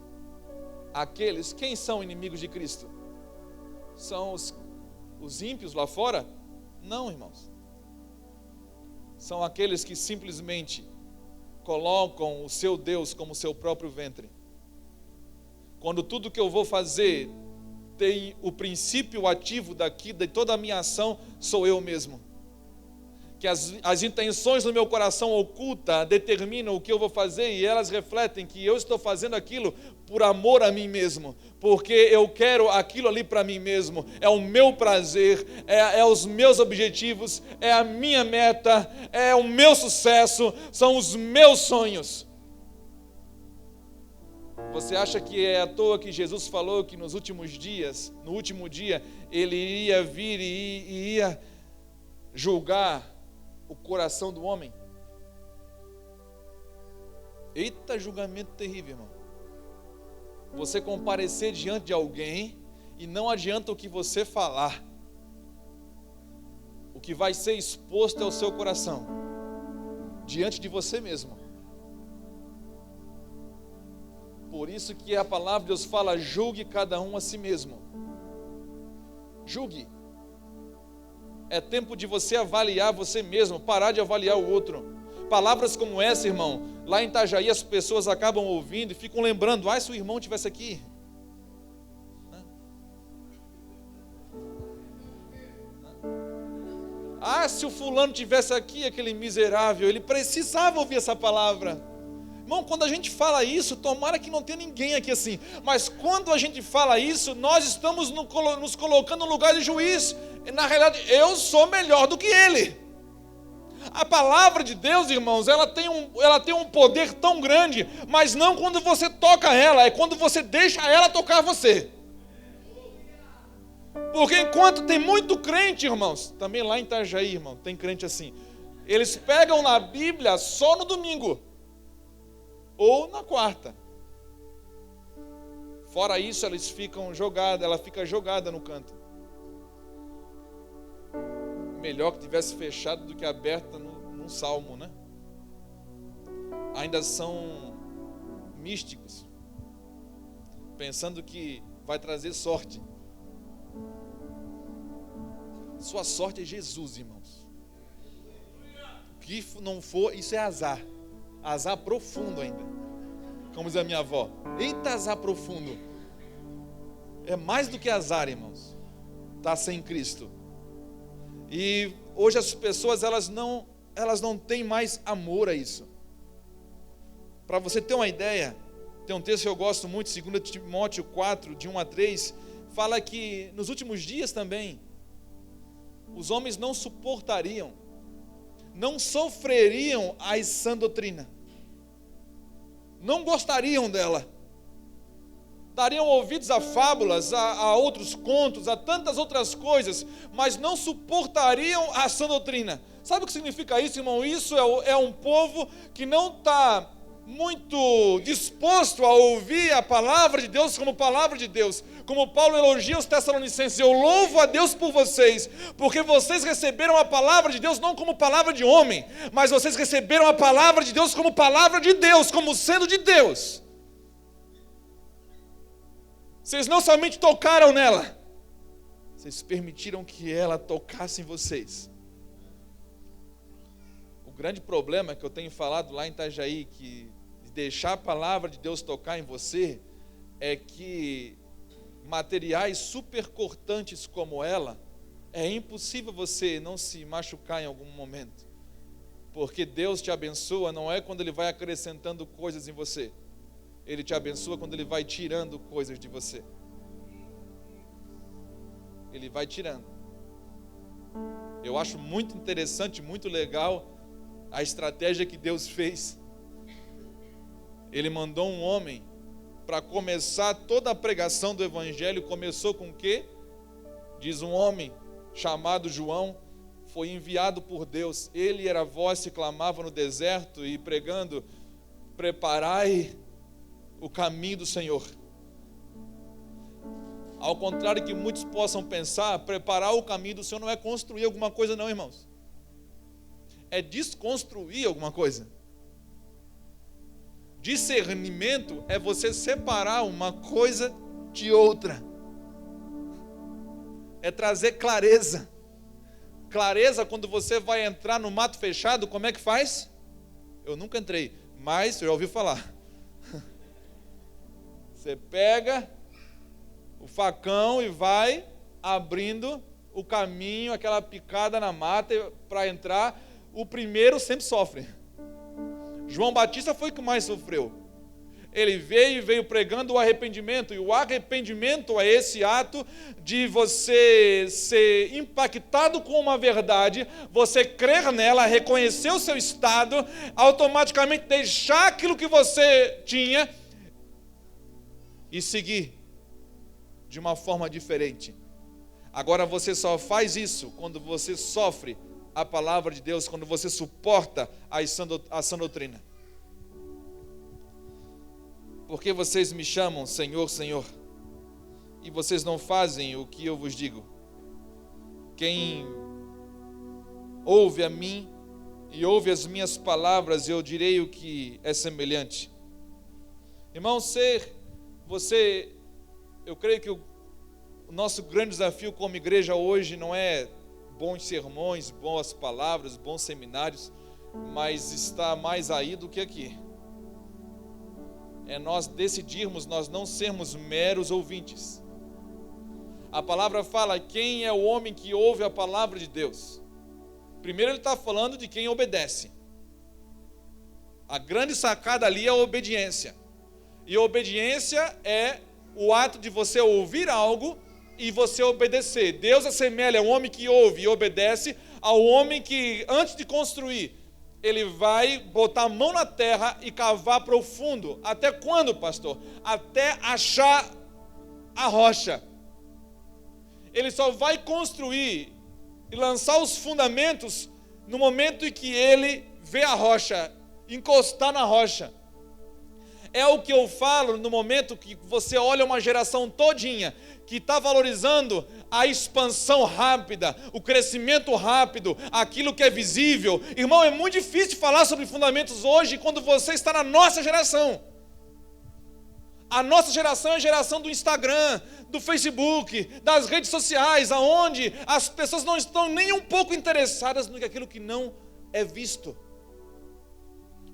Aqueles, quem são inimigos de Cristo? São os ímpios lá fora? Não, irmãos. São aqueles que simplesmente colocam o seu Deus como seu próprio ventre. Quando tudo que eu vou fazer tem o princípio ativo daqui, de toda a minha ação, sou eu mesmo. Que as intenções do meu coração oculta determinam o que eu vou fazer e elas refletem que eu estou fazendo aquilo por amor a mim mesmo, porque eu quero aquilo ali para mim mesmo, é o meu prazer, é os meus objetivos, é a minha meta, é o meu sucesso, são os meus sonhos. Você acha que é à toa que Jesus falou que nos últimos dias, no último dia, ele iria vir e ia julgar o coração do homem? Eita, julgamento terrível, irmão. Você comparecer diante de alguém e não adianta o que você falar. O que vai ser exposto é o seu coração, diante de você mesmo. Por isso que a palavra de Deus fala, julgue cada um a si mesmo. Julgue. É tempo de você avaliar você mesmo, parar de avaliar o outro. Palavras como essa, irmão, lá em Itajaí as pessoas acabam ouvindo e ficam lembrando, se o irmão estivesse aqui. Se o fulano estivesse aqui, aquele miserável, ele precisava ouvir essa palavra. Irmão, quando a gente fala isso, tomara que não tenha ninguém aqui assim, mas quando a gente fala isso, nós estamos nos colocando no lugar de juiz. Na realidade, eu sou melhor do que ele. A palavra de Deus, irmãos, ela tem um poder tão grande, mas não quando você toca ela, é quando você deixa ela tocar você. Porque enquanto tem muito crente, irmãos, também lá em Itajaí, irmão, tem crente assim, eles pegam na Bíblia só no domingo ou na quarta. Fora isso, ela fica jogada no canto. Melhor que tivesse fechado do que aberta num salmo, né? Ainda são místicos, pensando que vai trazer sorte. Sua sorte é Jesus, irmãos. O que não for, isso é azar. Azar profundo ainda. Como diz a minha avó. Eita, azar profundo. É mais do que azar, irmãos. Está sem Cristo. E hoje as pessoas elas não têm mais amor a isso. Para você ter uma ideia, tem um texto que eu gosto muito, 2 Timóteo 4, de 1 a 3, fala que nos últimos dias também, os homens não suportariam, não sofreriam a sã doutrina, não gostariam dela, dariam ouvidos a fábulas, a outros contos, a tantas outras coisas, mas não suportariam a sã doutrina. Sabe o que significa isso, irmão? Isso é um povo que não está muito disposto a ouvir a palavra de Deus como palavra de Deus. Como Paulo elogia os Tessalonicenses: eu louvo a Deus por vocês, porque vocês receberam a palavra de Deus não como palavra de homem, mas vocês receberam a palavra de Deus como palavra de Deus, como sendo de Deus. Vocês não somente tocaram nela, vocês permitiram que ela tocasse em vocês. O grande problema que eu tenho falado lá em Itajaí, que de deixar a palavra de Deus tocar em você, é que materiais super cortantes como ela, é impossível você não se machucar em algum momento. Porque Deus te abençoa não é quando Ele vai acrescentando coisas em você. Ele te abençoa quando Ele vai tirando coisas de você. Ele vai tirando. Eu acho muito interessante, muito legal a estratégia que Deus fez. Ele mandou um homem para começar toda a pregação do Evangelho. Começou com o quê? Diz um homem chamado João, foi enviado por Deus. Ele era a voz que clamava no deserto e pregando: preparai o caminho do Senhor. Ao contrário que muitos possam pensar, preparar o caminho do Senhor não é construir alguma coisa não, irmãos. É desconstruir alguma coisa. Discernimento é você separar uma coisa de outra. É trazer clareza. Clareza, quando você vai entrar no mato fechado, como é que faz? Eu nunca entrei, mas eu já ouvi falar. Você pega o facão e vai abrindo o caminho, aquela picada na mata para entrar. O primeiro sempre sofre. João Batista foi o que mais sofreu. Ele veio pregando o arrependimento, e o arrependimento é esse ato de você ser impactado com uma verdade, você crer nela, reconhecer o seu estado, automaticamente deixar aquilo que você tinha e seguir de uma forma diferente. Agora você só faz isso quando você sofre a palavra de Deus, quando você suporta a sã doutrina. Porque vocês me chamam Senhor, Senhor, e vocês não fazem o que eu vos digo. Quem ouve a mim e ouve as minhas palavras, eu direi o que é semelhante. Irmão, eu creio que o nosso grande desafio como igreja hoje não é bons sermões, boas palavras, bons seminários, mas está mais aí do que aqui. É nós decidirmos, nós não sermos meros ouvintes. A palavra fala: quem é o homem que ouve a palavra de Deus? Primeiro ele está falando de quem obedece. A grande sacada ali é a obediência. E a obediência é o ato de você ouvir algo e você obedecer. Deus assemelha o homem que ouve e obedece ao homem que, antes de construir, ele vai botar a mão na terra e cavar profundo. Até quando, pastor? Até achar a rocha. Ele só vai construir e lançar os fundamentos no momento em que ele vê a rocha, encostar na rocha. É o que eu falo no momento que você olha uma geração todinha que está valorizando a expansão rápida, o crescimento rápido, aquilo que é visível. Irmão, é muito difícil falar sobre fundamentos hoje quando você está na nossa geração. A nossa geração é a geração do Instagram, do Facebook, das redes sociais, aonde as pessoas não estão nem um pouco interessadas naquilo que não é visto.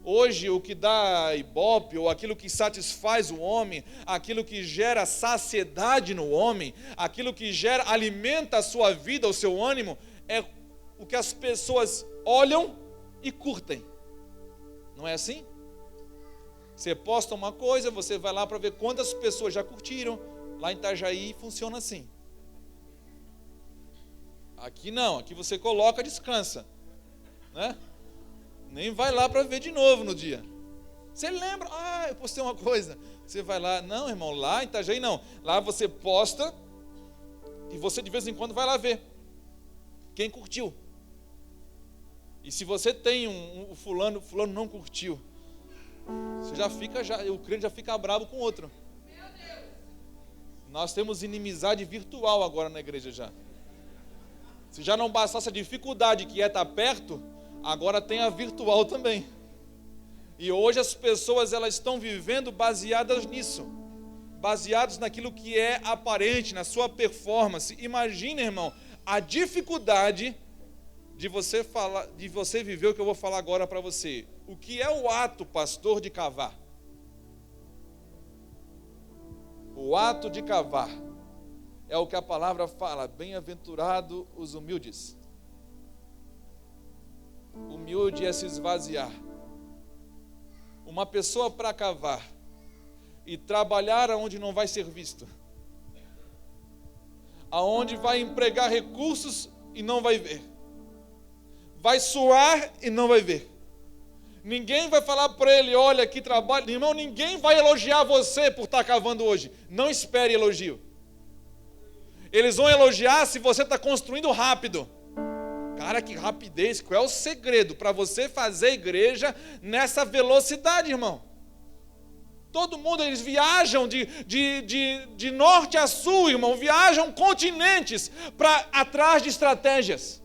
Hoje, o que dá ibope, ou aquilo que satisfaz o homem, aquilo que gera saciedade no homem, aquilo que alimenta a sua vida, o seu ânimo, é o que as pessoas olham e curtem. Não é assim? Você posta uma coisa, você vai lá para ver quantas pessoas já curtiram. Lá em Itajaí funciona assim. Aqui não, aqui você coloca, descansa, né? Nem vai lá para ver de novo no dia. Você lembra? Eu postei uma coisa. Você vai lá, não, irmão, lá em Itajaí não. Lá você posta e você de vez em quando vai lá ver quem curtiu. E se você tem um fulano não curtiu, você já fica, o crente já fica bravo com o outro. Nós temos inimizade virtual agora na igreja já. Se já não bastasse a dificuldade que é estar perto, agora tem a virtual também. E hoje as pessoas elas estão vivendo baseadas nisso, baseadas naquilo que é aparente, na sua performance. Imagina, irmão, a dificuldade de você viver o que eu vou falar agora para você. O que é o ato, pastor, de cavar? O ato de cavar é o que a palavra fala: bem-aventurado os humildes. Humilde é se esvaziar. Uma pessoa para cavar e trabalhar aonde não vai ser visto, aonde vai empregar recursos e não vai ver, vai suar e não vai ver. Ninguém vai falar para ele: olha que trabalho. Irmão, ninguém vai elogiar você por estar cavando hoje. Não espere elogio. Eles vão elogiar se você está construindo rápido. Cara, que rapidez. Qual é o segredo para você fazer igreja nessa velocidade, irmão? Todo mundo, eles viajam de norte a sul, irmão. Viajam continentes atrás de estratégias.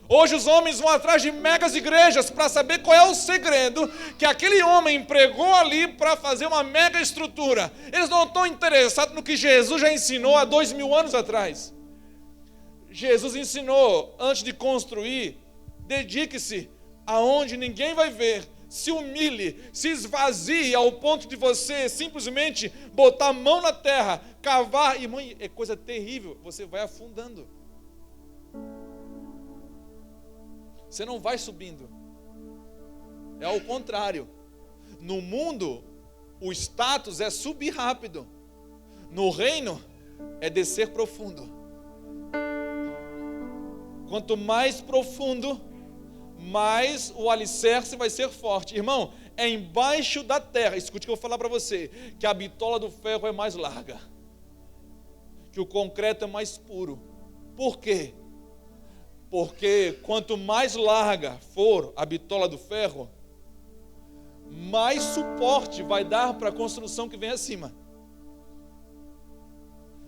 Hoje os homens vão atrás de megas igrejas para saber qual é o segredo que aquele homem empregou ali para fazer uma mega estrutura. Eles não estão interessados no que Jesus já ensinou há 2000 anos atrás. Jesus ensinou, antes de construir, dedique-se aonde ninguém vai ver, se humilhe, se esvazie ao ponto de você simplesmente botar a mão na terra, cavar, e mãe, é coisa terrível, você vai afundando. Você não vai subindo. É ao contrário. No mundo, o status é subir rápido. No reino, é descer profundo. Quanto mais profundo, mais o alicerce vai ser forte. Irmão, é embaixo da terra, escute o que eu vou falar para você, que a bitola do ferro é mais larga, que o concreto é mais puro. Por quê? Porque quanto mais larga for a bitola do ferro, mais suporte vai dar para a construção que vem acima.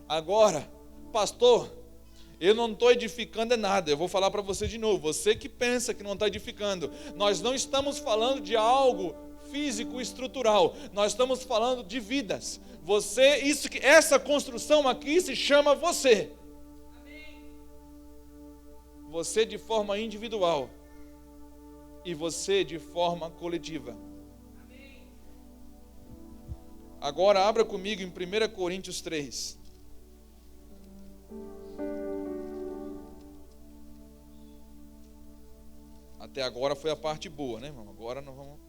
Agora, pastor, eu não estou edificando nada. Eu vou falar para você de novo. Você que pensa que não está edificando. Nós não estamos falando de algo físico estrutural. Nós estamos falando de vidas. Essa construção aqui se chama você. Você de forma individual e você de forma coletiva. Agora abra comigo em 1 Coríntios 3. Até agora foi a parte boa, né, irmão? Agora nós vamos...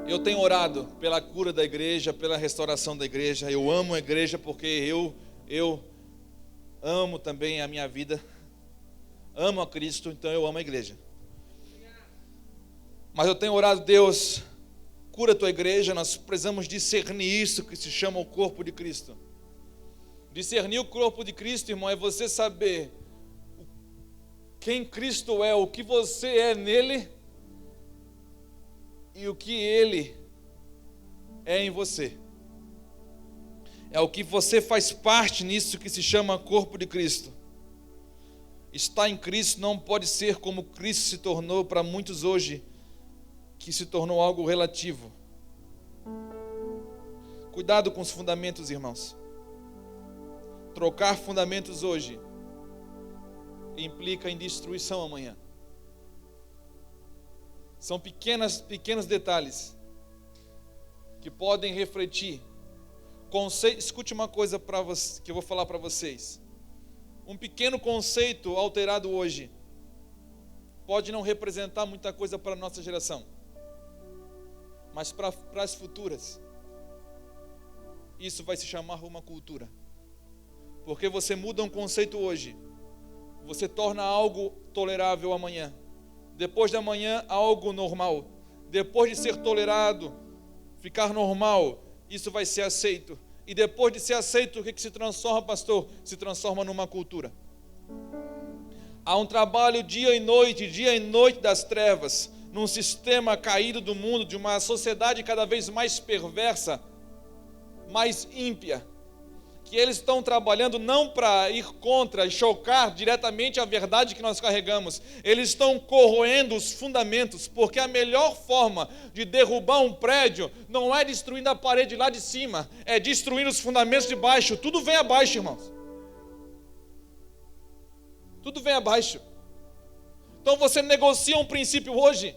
Eu tenho orado pela cura da igreja, pela restauração da igreja. Eu amo a igreja porque eu amo também a minha vida. Amo a Cristo, então eu amo a igreja. Mas eu tenho orado: Deus, cura a tua igreja. Nós precisamos discernir isso que se chama o corpo de Cristo. Discernir o corpo de Cristo, irmão, é você saber quem Cristo é, o que você é nele e o que ele é em você. É o que você faz parte nisso que se chama corpo de Cristo. Estar em Cristo não pode ser como Cristo se tornou para muitos hoje, que se tornou algo relativo. Cuidado com os fundamentos, irmãos. Trocar fundamentos hoje implica em destruição amanhã. São pequenos detalhes que podem refletir. Escute uma coisa que eu vou falar para vocês. Um pequeno conceito alterado hoje pode não representar muita coisa para a nossa geração, mas para as futuras, isso vai se chamar uma cultura. Porque você muda um conceito hoje, você torna algo tolerável amanhã. Depois da manhã, algo normal. Depois de ser tolerado, ficar normal, isso vai ser aceito. E depois de ser aceito, o que se transforma, pastor? Se transforma numa cultura. Há um trabalho dia e noite das trevas, num sistema caído do mundo, de uma sociedade cada vez mais perversa, mais ímpia, que eles estão trabalhando não para ir contra e chocar diretamente a verdade que nós carregamos. Eles estão corroendo os fundamentos, porque a melhor forma de derrubar um prédio não é destruindo a parede lá de cima, é destruindo os fundamentos de baixo. Tudo vem abaixo, irmãos. Tudo vem abaixo. Então você negocia um princípio hoje.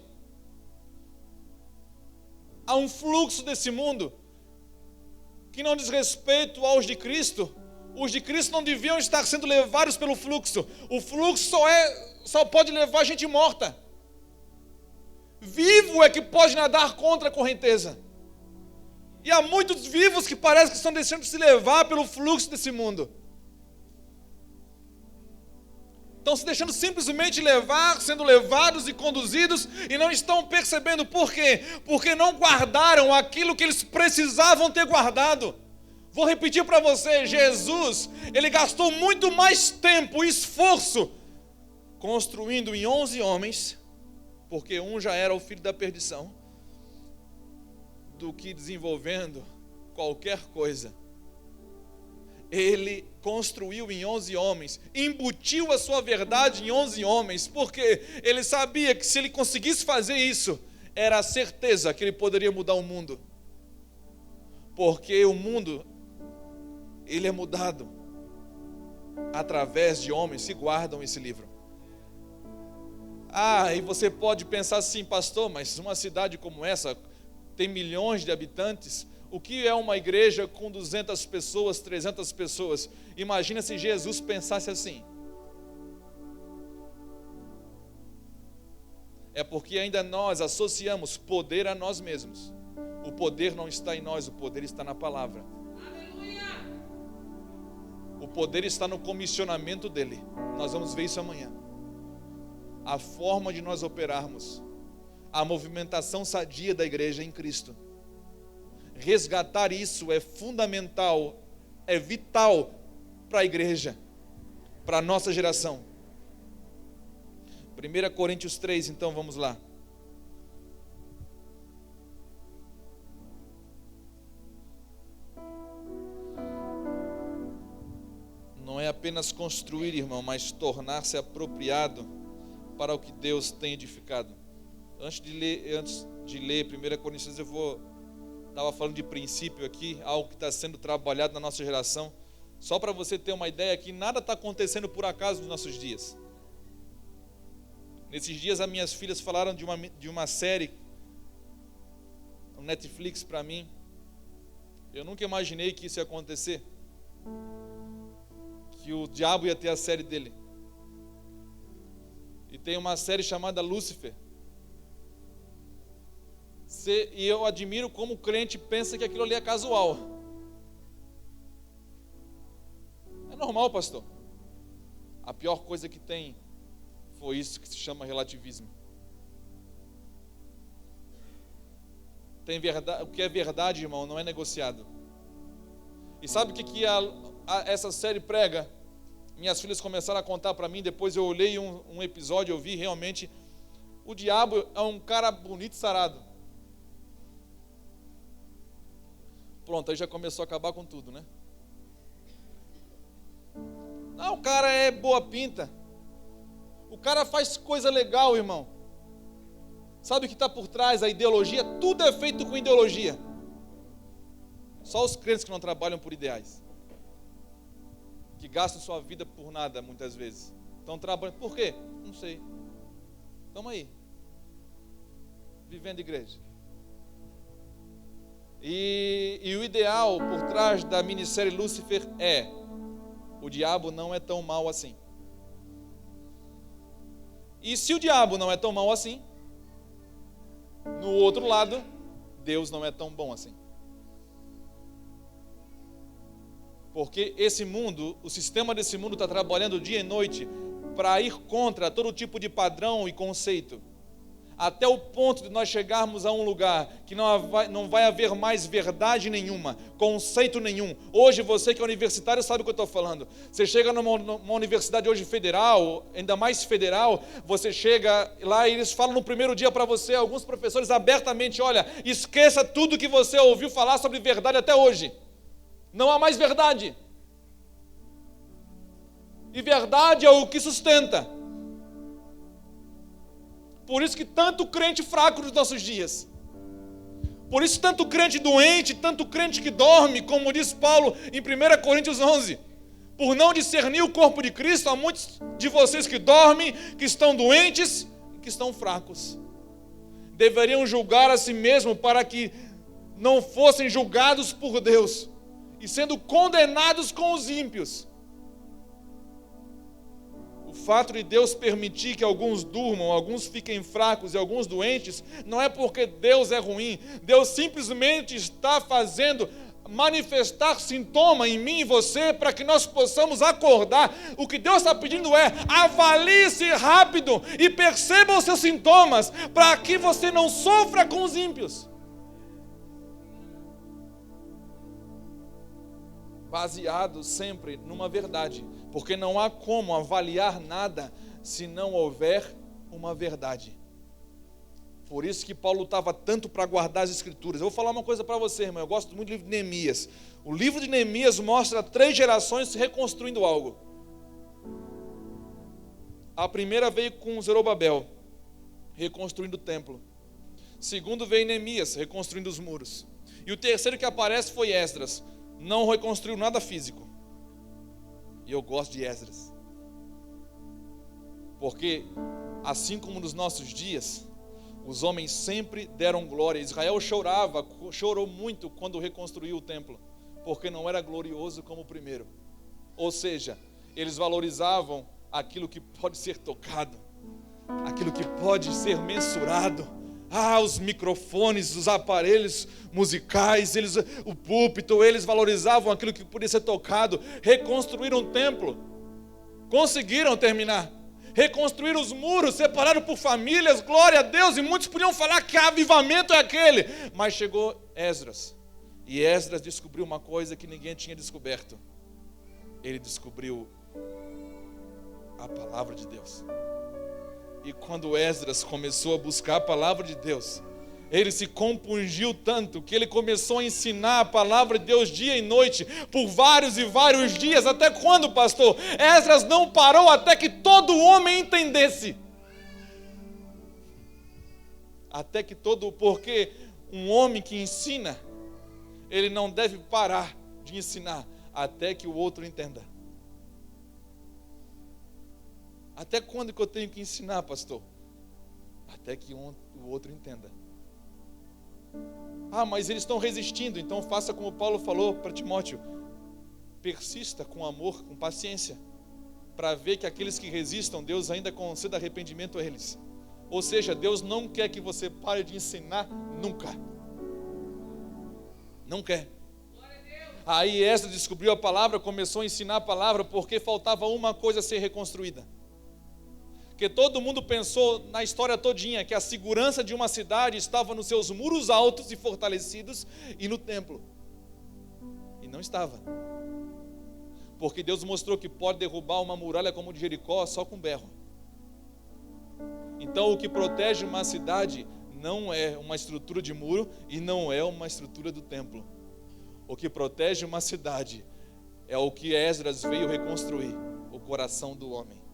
Há um fluxo desse mundo que não diz respeito aos de Cristo. Os de Cristo não deviam estar sendo levados pelo fluxo. O fluxo só pode levar gente morta. Vivo é que pode nadar contra a correnteza. E há muitos vivos que parece que estão deixando de se levar pelo fluxo desse mundo. Estão se deixando simplesmente levar, sendo levados e conduzidos, e não estão percebendo por quê? Porque não guardaram aquilo que eles precisavam ter guardado. Vou repetir para você, Jesus, ele gastou muito mais tempo e esforço construindo em 11 homens, porque um já era o filho da perdição, do que desenvolvendo qualquer coisa. Ele construiu em 11 homens, embutiu a sua verdade em 11 homens, porque ele sabia que se ele conseguisse fazer isso, era a certeza que ele poderia mudar o mundo. Porque o mundo, ele é mudado através de homens que guardam esse livro. E você pode pensar assim, pastor, mas uma cidade como essa tem milhões de habitantes. O que é uma igreja com 200 pessoas, 300 pessoas? Imagina se Jesus pensasse assim. É porque ainda nós associamos poder a nós mesmos. O poder não está em nós, o poder está na palavra. O poder está no comissionamento dele. Nós vamos ver isso amanhã. A forma de nós operarmos, a movimentação sadia da igreja em Cristo. Resgatar isso é fundamental, é vital para a igreja, para a nossa geração. 1 Coríntios 3, então vamos lá. Não é apenas construir, irmão, mas tornar-se apropriado para o que Deus tem edificado. Antes de ler 1 Coríntios, estava falando de princípio aqui, algo que está sendo trabalhado na nossa geração. Só para você ter uma ideia que nada está acontecendo por acaso nos nossos dias. Nesses dias as minhas filhas falaram de uma série no Netflix para mim. Eu nunca imaginei que isso ia acontecer. Que o diabo ia ter a série dele. E tem uma série chamada Lúcifer. E eu admiro como o crente pensa que aquilo ali é casual. É normal, pastor. A pior coisa que tem foi isso que se chama relativismo. O que é verdade, irmão, não é negociado. E sabe o que essa série prega? Minhas filhas começaram a contar para mim, depois eu olhei um episódio, eu vi realmente, o diabo é um cara bonito e sarado. Pronto, aí já começou a acabar com tudo, né? Não, o cara é boa pinta. O cara faz coisa legal, irmão. Sabe o que está por trás? A ideologia, tudo é feito com ideologia. Só os crentes que não trabalham por ideais. Que gastam sua vida por nada, muitas vezes. Estão trabalhando, por quê? Não sei. Toma aí. vivendo igreja. E o ideal por trás da minissérie Lúcifer é: o diabo não é tão mau assim. E se o diabo não é tão mau assim, no outro lado, Deus não é tão bom assim. Porque esse mundo, o sistema desse mundo está trabalhando dia e noite para ir contra todo tipo de padrão e conceito. Até o ponto de nós chegarmos a um lugar que não vai haver mais verdade nenhuma, conceito nenhum. Hoje você que é universitário sabe o que eu estou falando. Você chega numa universidade hoje federal, ainda mais federal, você chega lá e eles falam no primeiro dia para você, alguns professores abertamente: olha, esqueça tudo que você ouviu falar sobre verdade até hoje. Não há mais verdade. E verdade é o que sustenta. Por isso que tanto crente fraco nos nossos dias. Por isso tanto crente doente, tanto crente que dorme, como diz Paulo em 1 Coríntios 11. Por não discernir o corpo de Cristo, há muitos de vocês que dormem, que estão doentes e que estão fracos. Deveriam julgar a si mesmos para que não fossem julgados por Deus e sendo condenados com os ímpios. O fato de Deus permitir que alguns durmam, alguns fiquem fracos e alguns doentes, não é porque Deus é ruim. Deus simplesmente está fazendo manifestar sintoma em mim e você para que nós possamos acordar. O que Deus está pedindo é: avalie-se rápido e perceba os seus sintomas para que você não sofra com os ímpios. Baseado sempre numa verdade, porque não há como avaliar nada se não houver uma verdade. Por isso que Paulo lutava tanto para guardar as Escrituras. Eu vou falar uma coisa para você, irmão. Eu gosto muito do livro de Neemias. O livro de Neemias mostra 3 gerações reconstruindo algo. A primeira veio com Zorobabel, reconstruindo o templo. Segundo veio Neemias, reconstruindo os muros. E o terceiro que aparece foi Esdras. Não reconstruiu nada físico. E eu gosto de Esdras. Porque, assim como nos nossos dias, os homens sempre deram glória. Israel chorou muito quando reconstruiu o templo, porque não era glorioso como o primeiro. Ou seja, eles valorizavam aquilo que pode ser tocado, aquilo que pode ser mensurado. Os microfones, os aparelhos musicais, o púlpito, eles valorizavam aquilo que podia ser tocado. Reconstruíram o templo, conseguiram terminar. Reconstruíram os muros, separaram por famílias, glória a Deus. E muitos podiam falar que avivamento é aquele. Mas chegou Esdras, e Esdras descobriu uma coisa que ninguém tinha descoberto. Ele descobriu a palavra de Deus. E quando Esdras começou a buscar a palavra de Deus, ele se compungiu tanto que ele começou a ensinar a palavra de Deus dia e noite, por vários e vários dias. Até quando, pastor? Esdras não parou até que todo homem entendesse. Porque um homem que ensina, ele não deve parar de ensinar até que o outro entenda. Até quando que eu tenho que ensinar, pastor? Até que o outro entenda. Mas eles estão resistindo. Então faça como Paulo falou para Timóteo: persista com amor, com paciência, para ver que aqueles que resistam, Deus ainda conceda arrependimento a eles. Ou seja, Deus não quer que você pare de ensinar nunca. Não quer. Aí Esdras descobriu a palavra, começou a ensinar a palavra, porque faltava uma coisa a ser reconstruída. Porque todo mundo pensou na história todinha que a segurança de uma cidade estava nos seus muros altos e fortalecidos e no templo. E não estava. Porque Deus mostrou que pode derrubar uma muralha como de Jericó só com berro. Então o que protege uma cidade não é uma estrutura de muro e não é uma estrutura do templo. O que protege uma cidade é o que Esdras veio reconstruir: o coração do homem.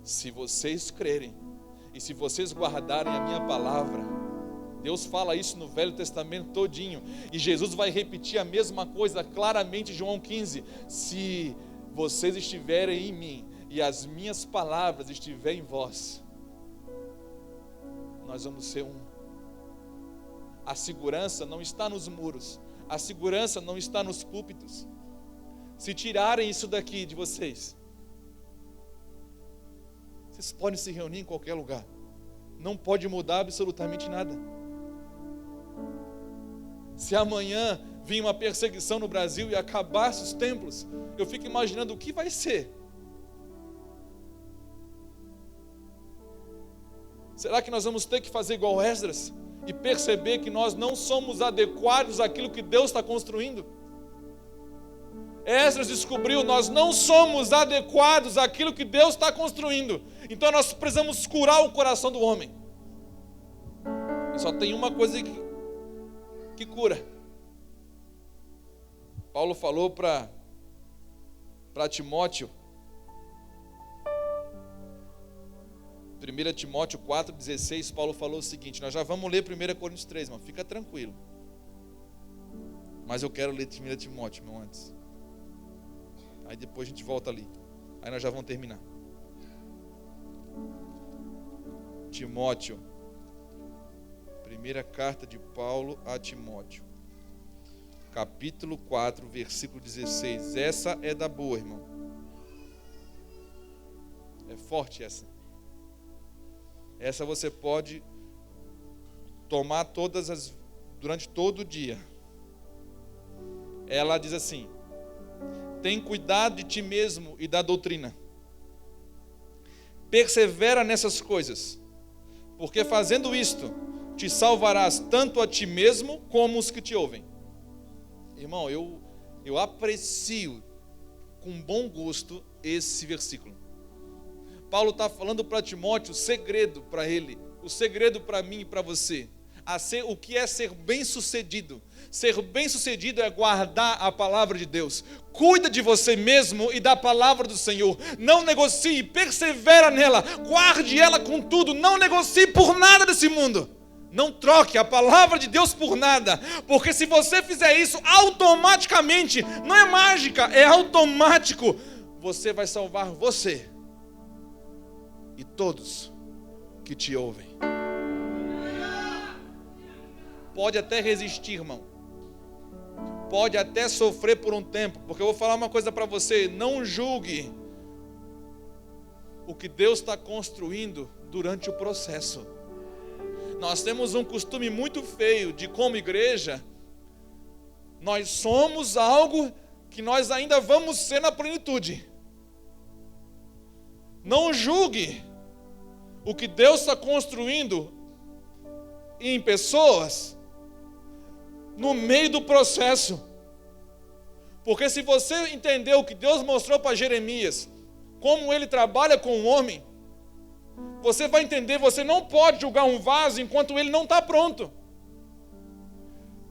Se vocês crerem e se vocês guardarem a minha palavra, Deus fala isso no Velho Testamento todinho, e Jesus vai repetir a mesma coisa claramente em João 15: se vocês estiverem em mim e as minhas palavras estiverem em vós, nós vamos ser um. A segurança não está nos muros, a segurança não está nos púlpitos. Se tirarem isso daqui de vocês, vocês podem se reunir em qualquer lugar, não pode mudar absolutamente nada. Se amanhã vir uma perseguição no Brasil e acabasse os templos, eu fico imaginando o que vai ser. Será que nós vamos ter que fazer igual Esdras e perceber que nós não somos adequados àquilo que Deus está construindo? Esdras descobriu, nós não somos adequados àquilo que Deus está construindo. Então nós precisamos curar o coração do homem. E só tem uma coisa que cura. Paulo falou para Timóteo, 1 Timóteo 4,16, Paulo falou o seguinte, nós já vamos ler 1 Coríntios 3, mas fica tranquilo. Mas eu quero ler 1 Timóteo, meu, antes. Aí depois a gente volta ali. Aí nós já vamos terminar. Timóteo. Primeira carta de Paulo a Timóteo. Capítulo 4, versículo 16. Essa é da boa, irmão. É forte essa. Essa você pode tomar durante todo o dia. Ela diz assim: tem cuidado de ti mesmo e da doutrina. Persevera nessas coisas, porque fazendo isto, te salvarás tanto a ti mesmo como os que te ouvem. Irmão, eu aprecio com bom gosto esse versículo. Paulo está falando para Timóteo o segredo para ele, o segredo para mim e para você, o que é ser bem-sucedido. Ser bem-sucedido é guardar a palavra de Deus. Cuida de você mesmo e da palavra do Senhor. Não negocie, persevera nela, guarde ela com tudo, não negocie por nada desse mundo. Não troque a palavra de Deus por nada, porque se você fizer isso, automaticamente, não é mágica, é automático, você vai salvar você e todos que te ouvem. Pode até resistir, irmão. Pode até sofrer por um tempo, porque eu vou falar uma coisa para você: não julgue o que Deus está construindo durante o processo. Nós temos um costume muito feio de, como igreja, nós somos algo que nós ainda vamos ser na plenitude. Não julgue o que Deus está construindo em pessoas no meio do processo. Porque se você entender o que Deus mostrou para Jeremias, como ele trabalha com o homem, você vai entender, você não pode julgar um vaso enquanto ele não está pronto.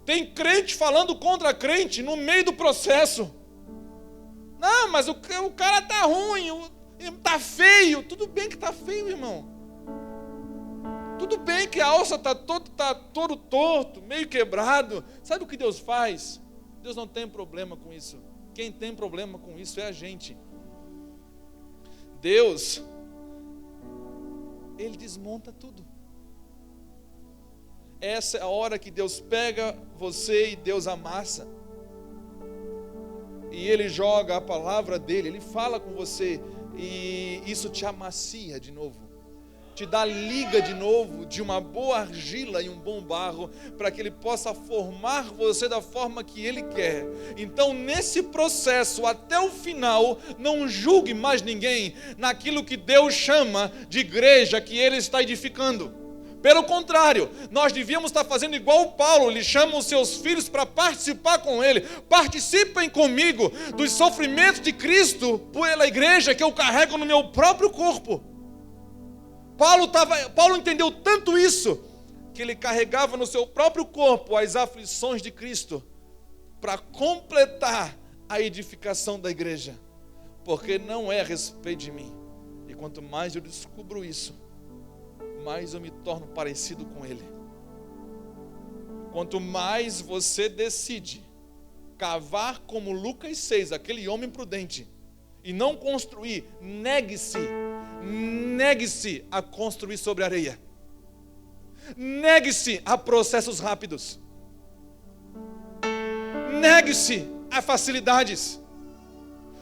Tem crente falando contra crente no meio do processo. Não, mas o cara está ruim, está feio. Tudo bem que está feio, irmão. Tudo bem que a alça está todo torto, meio quebrado. Sabe o que Deus faz? Deus não tem problema com isso. Quem tem problema com isso é a gente. Deus, Ele desmonta tudo. Essa é a hora que Deus pega você e Deus amassa. E Ele joga a palavra dEle, Ele fala com você, e isso te amacia de novo. Te dá liga de novo de uma boa argila e um bom barro, para que Ele possa formar você da forma que Ele quer. Então, nesse processo, até o final, não julgue mais ninguém naquilo que Deus chama de igreja que Ele está edificando. Pelo contrário, nós devíamos estar fazendo igual o Paulo. Ele chama os seus filhos para participar com ele. Participem comigo dos sofrimentos de Cristo pela igreja que eu carrego no meu próprio corpo. Paulo entendeu tanto isso, que ele carregava no seu próprio corpo as aflições de Cristo, para completar a edificação da igreja, porque não é a respeito de mim. E quanto mais eu descubro isso, mais eu me torno parecido com Ele. Quanto mais você decide cavar como Lucas 6, aquele homem prudente, e não construir, negue-se a construir sobre areia. Negue-se a processos rápidos. Negue-se a facilidades.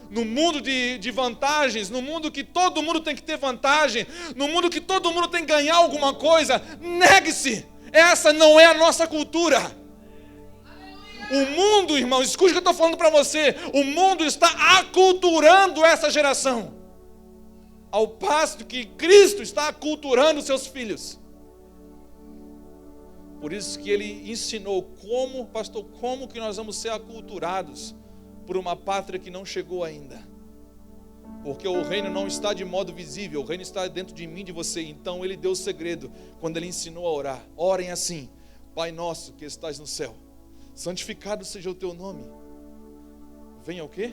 No mundo de vantagens, no mundo que todo mundo tem que ter vantagem, no mundo que todo mundo tem que ganhar alguma coisa, negue-se. Essa não é a nossa cultura. O mundo, irmão, escute o que eu estou falando para você. O mundo está aculturando essa geração, ao passo que Cristo está aculturando seus filhos. Por isso que ele ensinou como que nós vamos ser aculturados por uma pátria que não chegou ainda. Porque o reino não está de modo visível, o reino está dentro de mim, de você. Então ele deu o segredo, quando ele ensinou a orar. Orem assim: Pai nosso que estás no céu, santificado seja o teu nome. Venha o quê?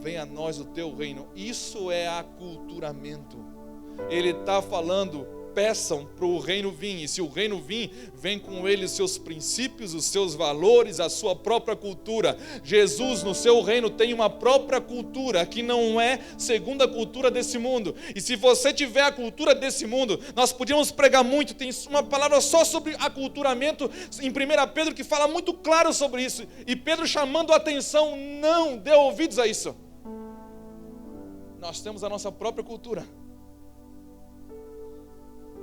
Venha a nós o teu reino. Isso é aculturamento. Ele está falando: peçam para o reino vir, e se o reino vir, vem com ele os seus princípios, os seus valores, a sua própria cultura. Jesus no seu reino tem uma própria cultura, que não é segundo a cultura desse mundo. E se você tiver a cultura desse mundo, nós podíamos pregar muito, tem uma palavra só sobre aculturamento em 1 Pedro, que fala muito claro sobre isso, e Pedro chamando a atenção: não dê ouvidos a isso. Nós temos a nossa própria cultura.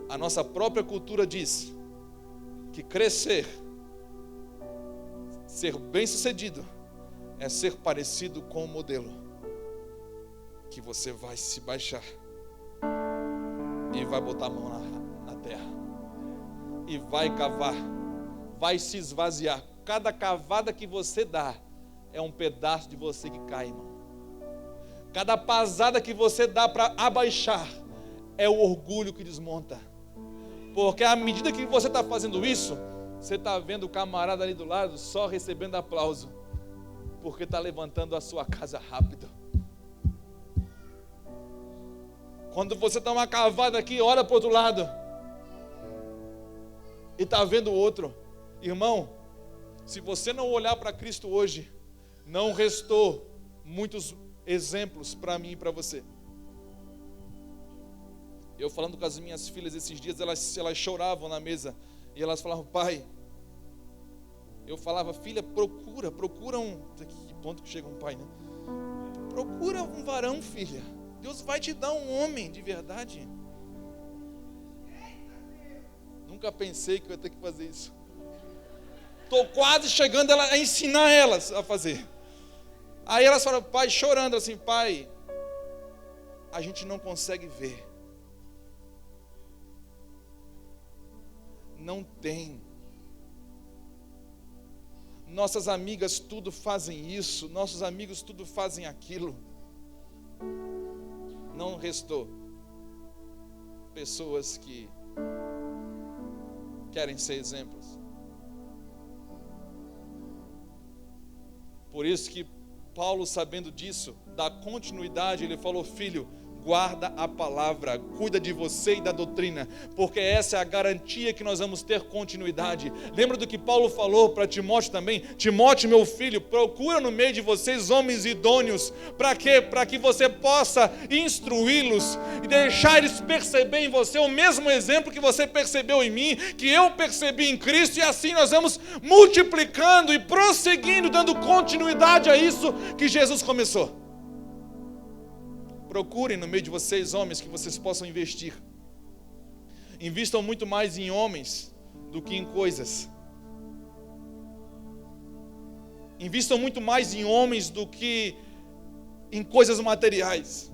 A nossa própria cultura diz que crescer, ser bem-sucedido, é ser parecido com o modelo, que você vai se baixar e vai botar a mão na terra e vai cavar, vai se esvaziar. Cada cavada que você dá é um pedaço de você que cai, irmão. Cada pasada que você dá para abaixar é o orgulho que desmonta. Porque à medida que você está fazendo isso, você está vendo o camarada ali do lado só recebendo aplauso, porque está levantando a sua casa rápido. Quando você dá uma cavada aqui, olha para o outro lado e está vendo o outro. Irmão, se você não olhar para Cristo hoje, não restou muitos exemplos para mim e para você. Eu falando com as minhas filhas esses dias, elas choravam na mesa, e elas falavam: pai, eu falava: filha, procura um, que ponto que chega um pai, né? Procura um varão, filha, Deus vai te dar um homem de verdade. Nunca pensei que eu ia ter que fazer isso. Estou quase chegando a ensinar elas a fazer. Aí elas falaram, pai, chorando assim: pai, a gente não consegue ver. Não tem. Nossas amigas tudo fazem isso, nossos amigos tudo fazem aquilo. Não restou pessoas que querem ser exemplos. Por isso que Paulo, sabendo disso, da continuidade, ele falou: filho, guarda a palavra, cuida de você e da doutrina, porque essa é a garantia que nós vamos ter continuidade. Lembra do que Paulo falou para Timóteo também? Timóteo, meu filho, procura no meio de vocês homens idôneos. Para quê? Para que você possa instruí-los e deixar eles perceber em você o mesmo exemplo que você percebeu em mim, que eu percebi em Cristo, e assim nós vamos multiplicando e prosseguindo, dando continuidade a isso que Jesus começou. Procurem no meio de vocês homens que vocês possam investir. Invistam muito mais em homens do que em coisas. Invistam muito mais em homens do que em coisas materiais.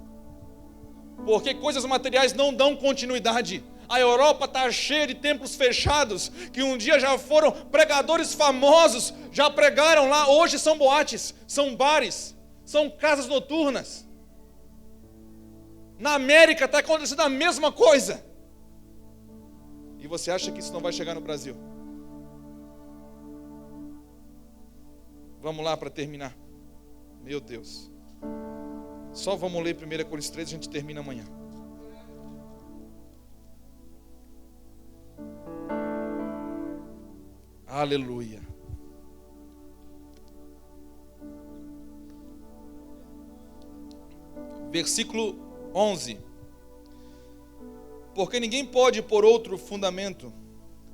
Porque coisas materiais não dão continuidade. A Europa está cheia de templos fechados, que um dia já foram pregadores famosos, já pregaram lá, hoje são boates, são bares, são casas noturnas. Na América está acontecendo a mesma coisa. E você acha que isso não vai chegar no Brasil? Vamos lá para terminar. Meu Deus. Só vamos ler 1 Coríntios 13 e a gente termina amanhã. Aleluia. Versículo 11. Porque ninguém pode pôr outro fundamento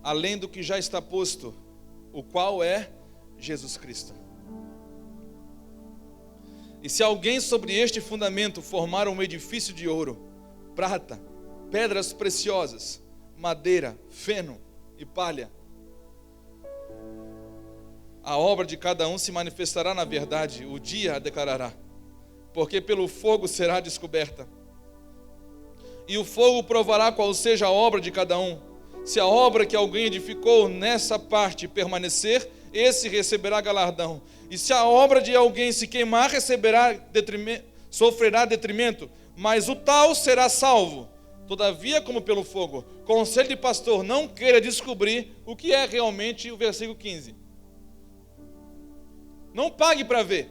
além do que já está posto, o qual é Jesus Cristo. E se alguém sobre este fundamento formar um edifício de ouro, prata, pedras preciosas, madeira, feno e palha, a obra de cada um se manifestará na verdade, o dia a declarará, porque pelo fogo será descoberta. E o fogo provará qual seja a obra de cada um. Se a obra que alguém edificou nessa parte permanecer, esse receberá galardão. E se a obra de alguém se queimar, sofrerá detrimento, mas o tal será salvo, todavia como pelo fogo. Conselho de pastor, não queira descobrir o que é realmente o versículo 15. Não pague para ver.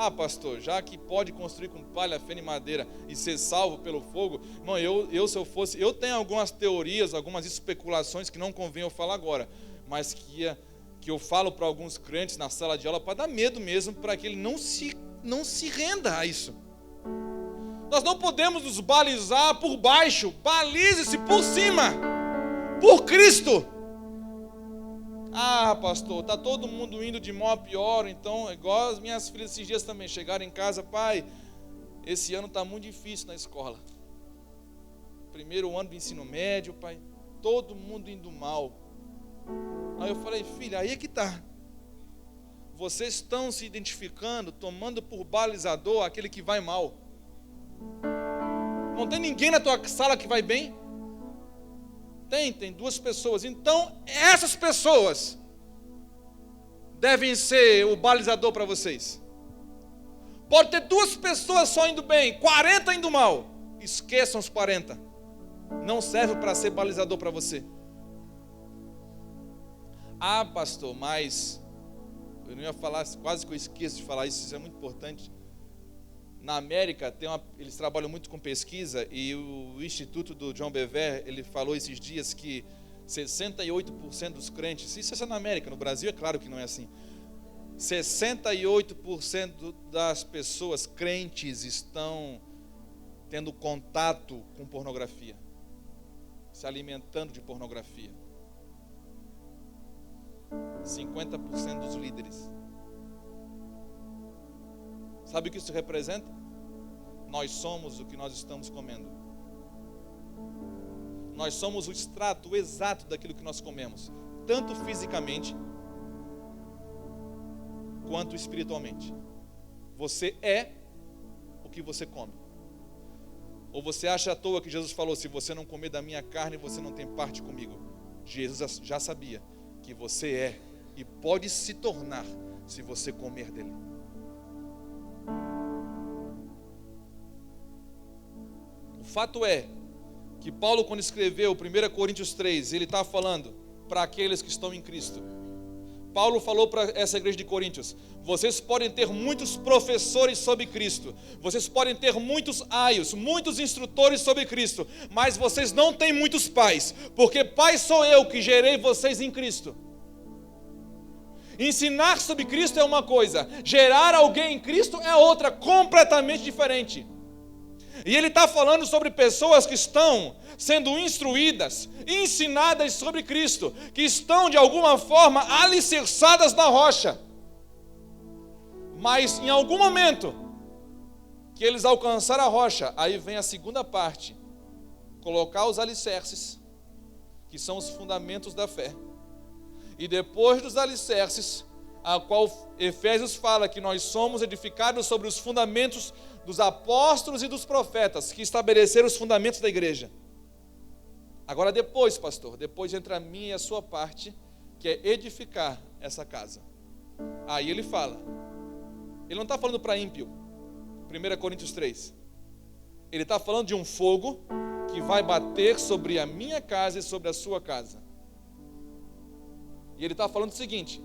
Ah, pastor, já que pode construir com palha, feno e madeira e ser salvo pelo fogo, irmão, eu tenho algumas teorias, algumas especulações que não convém eu falar agora, mas que eu falo para alguns crentes na sala de aula para dar medo mesmo, para que ele não se renda a isso. Nós não podemos nos balizar por baixo, balize-se por cima, por Cristo. Ah, pastor, está todo mundo indo de mal a pior, então, igual as minhas filhas esses dias também, chegaram em casa, pai, esse ano está muito difícil na escola. Primeiro ano do ensino médio, pai, todo mundo indo mal. Aí eu falei, filha, aí é que está. Vocês estão se identificando, tomando por balizador aquele que vai mal. Não tem ninguém na tua sala que vai bem? Tem 2 pessoas. Então, essas pessoas devem ser o balizador para vocês. Pode ter 2 pessoas só indo bem, 40 indo mal. Esqueçam os 40. Não serve para ser balizador para você. Ah, pastor, mas eu não ia falar, quase que eu esqueço de falar isso é muito importante. Na América, eles trabalham muito com pesquisa, e o Instituto do John Bevere, ele falou esses dias que 68% dos crentes, isso é na América, no Brasil é claro que não é assim, 68% das pessoas crentes estão tendo contato com pornografia, se alimentando de pornografia. 50% dos líderes. Sabe o que isso representa? Nós somos o que nós estamos comendo. Nós somos o extrato exato daquilo que nós comemos, tanto fisicamente quanto espiritualmente. Você é o que você come. Ou você acha à toa que Jesus falou, se você não comer da minha carne, você não tem parte comigo. Jesus já sabia que você é e pode se tornar se você comer dele. O fato é que Paulo, quando escreveu 1 Coríntios 3, ele está falando para aqueles que estão em Cristo. Paulo falou para essa igreja de Coríntios, vocês podem ter muitos professores sobre Cristo, vocês podem ter muitos aios, muitos instrutores sobre Cristo, mas vocês não têm muitos pais, porque pai sou eu que gerei vocês em Cristo. Ensinar sobre Cristo é uma coisa, gerar alguém em Cristo é outra, completamente diferente. E ele está falando sobre pessoas que estão sendo instruídas, ensinadas sobre Cristo, que estão de alguma forma alicerçadas na rocha. Mas em algum momento que eles alcançaram a rocha, aí vem a segunda parte, colocar os alicerces, que são os fundamentos da fé. E depois dos alicerces, a qual Efésios fala que nós somos edificados sobre os fundamentos dos apóstolos e dos profetas, que estabeleceram os fundamentos da igreja. Agora depois, pastor, depois entra a minha e a sua parte, que é edificar essa casa. Aí ele fala, ele não está falando para ímpio, 1 Coríntios 3, ele está falando de um fogo que vai bater sobre a minha casa e sobre a sua casa. E ele está falando o seguinte,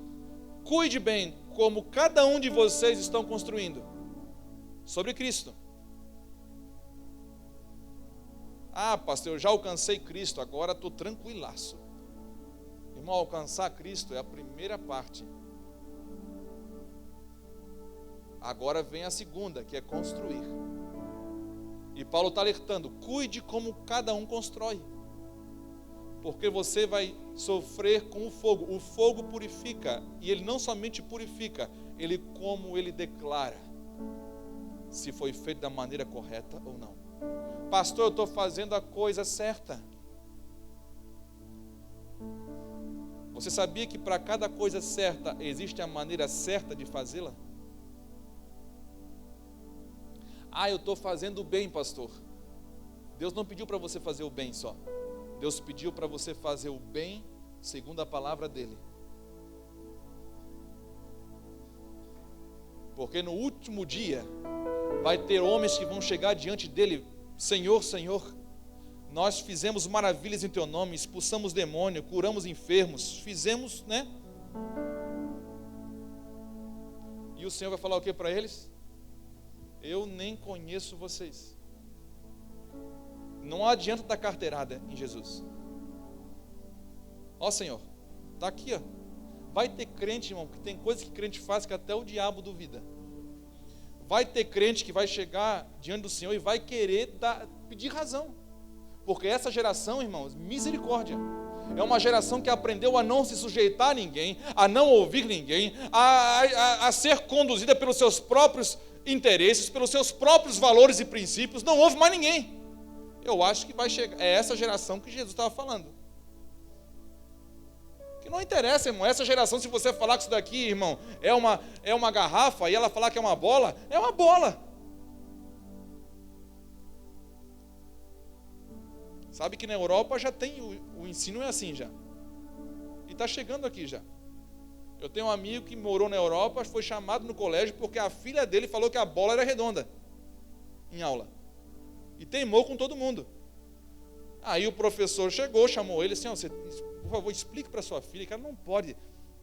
cuide bem como cada um de vocês estão construindo sobre Cristo. Ah, pastor, eu já alcancei Cristo, agora estou tranquilaço. Irmão, alcançar Cristo é a primeira parte. Agora vem a segunda, que é construir. E Paulo está alertando: cuide como cada um constrói, porque você vai sofrer com o fogo. O fogo purifica, e ele não somente purifica, ele declara se foi feito da maneira correta ou não. Pastor, eu estou fazendo a coisa certa. Você sabia que para cada coisa certa existe a maneira certa de fazê-la? Eu estou fazendo o bem, pastor. Deus não pediu para você fazer o bem só. Deus pediu para você fazer o bem segundo a palavra dele. Porque no último dia vai ter homens que vão chegar diante dele: Senhor, Senhor, nós fizemos maravilhas em teu nome, expulsamos demônio, curamos enfermos, fizemos, né? E o Senhor vai falar o que para eles? Eu nem conheço vocês. Não adianta dar carteirada em Jesus. Ó Senhor, está aqui, ó. Vai ter crente, irmão, que tem coisas que crente faz que até o diabo duvida. Vai ter crente que vai chegar diante do Senhor e vai querer pedir razão. Porque essa geração, irmãos, misericórdia, é uma geração que aprendeu a não se sujeitar a ninguém, a não ouvir ninguém, a ser conduzida pelos seus próprios interesses, pelos seus próprios valores e princípios. Não ouve mais ninguém. Eu acho que vai chegar, é essa geração que Jesus estava falando. Que não interessa, irmão, essa geração, se você falar que isso daqui, irmão, é uma garrafa, e ela falar que é uma bola, é uma bola. Sabe que na Europa já tem, o ensino é assim já. E está chegando aqui já. Eu tenho um amigo que morou na Europa, foi chamado no colégio porque a filha dele falou que a bola era redonda, em aula. E teimou com todo mundo. Aí o professor chegou, chamou ele assim: você, por favor, explique para sua filha que ela não pode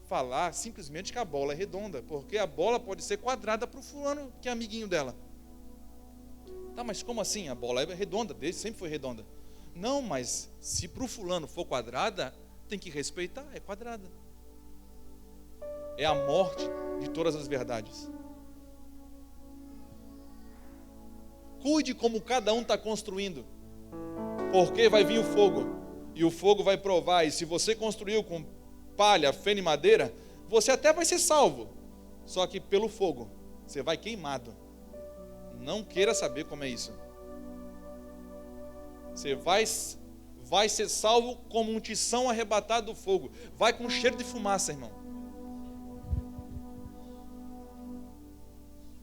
falar simplesmente que a bola é redonda, porque a bola pode ser quadrada para o fulano que é amiguinho dela. Tá, mas como assim? A bola é redonda, desde sempre foi redonda. Não, mas se para o fulano for quadrada, tem que respeitar, é quadrada. É a morte de todas as verdades. Cuide como cada um está construindo, porque vai vir o fogo, e o fogo vai provar. E se você construiu com palha, feno e madeira, você até vai ser salvo, só que pelo fogo você vai queimado. Não queira saber como é isso. Você vai ser salvo como um tição arrebatado do fogo. Vai com cheiro de fumaça, irmão.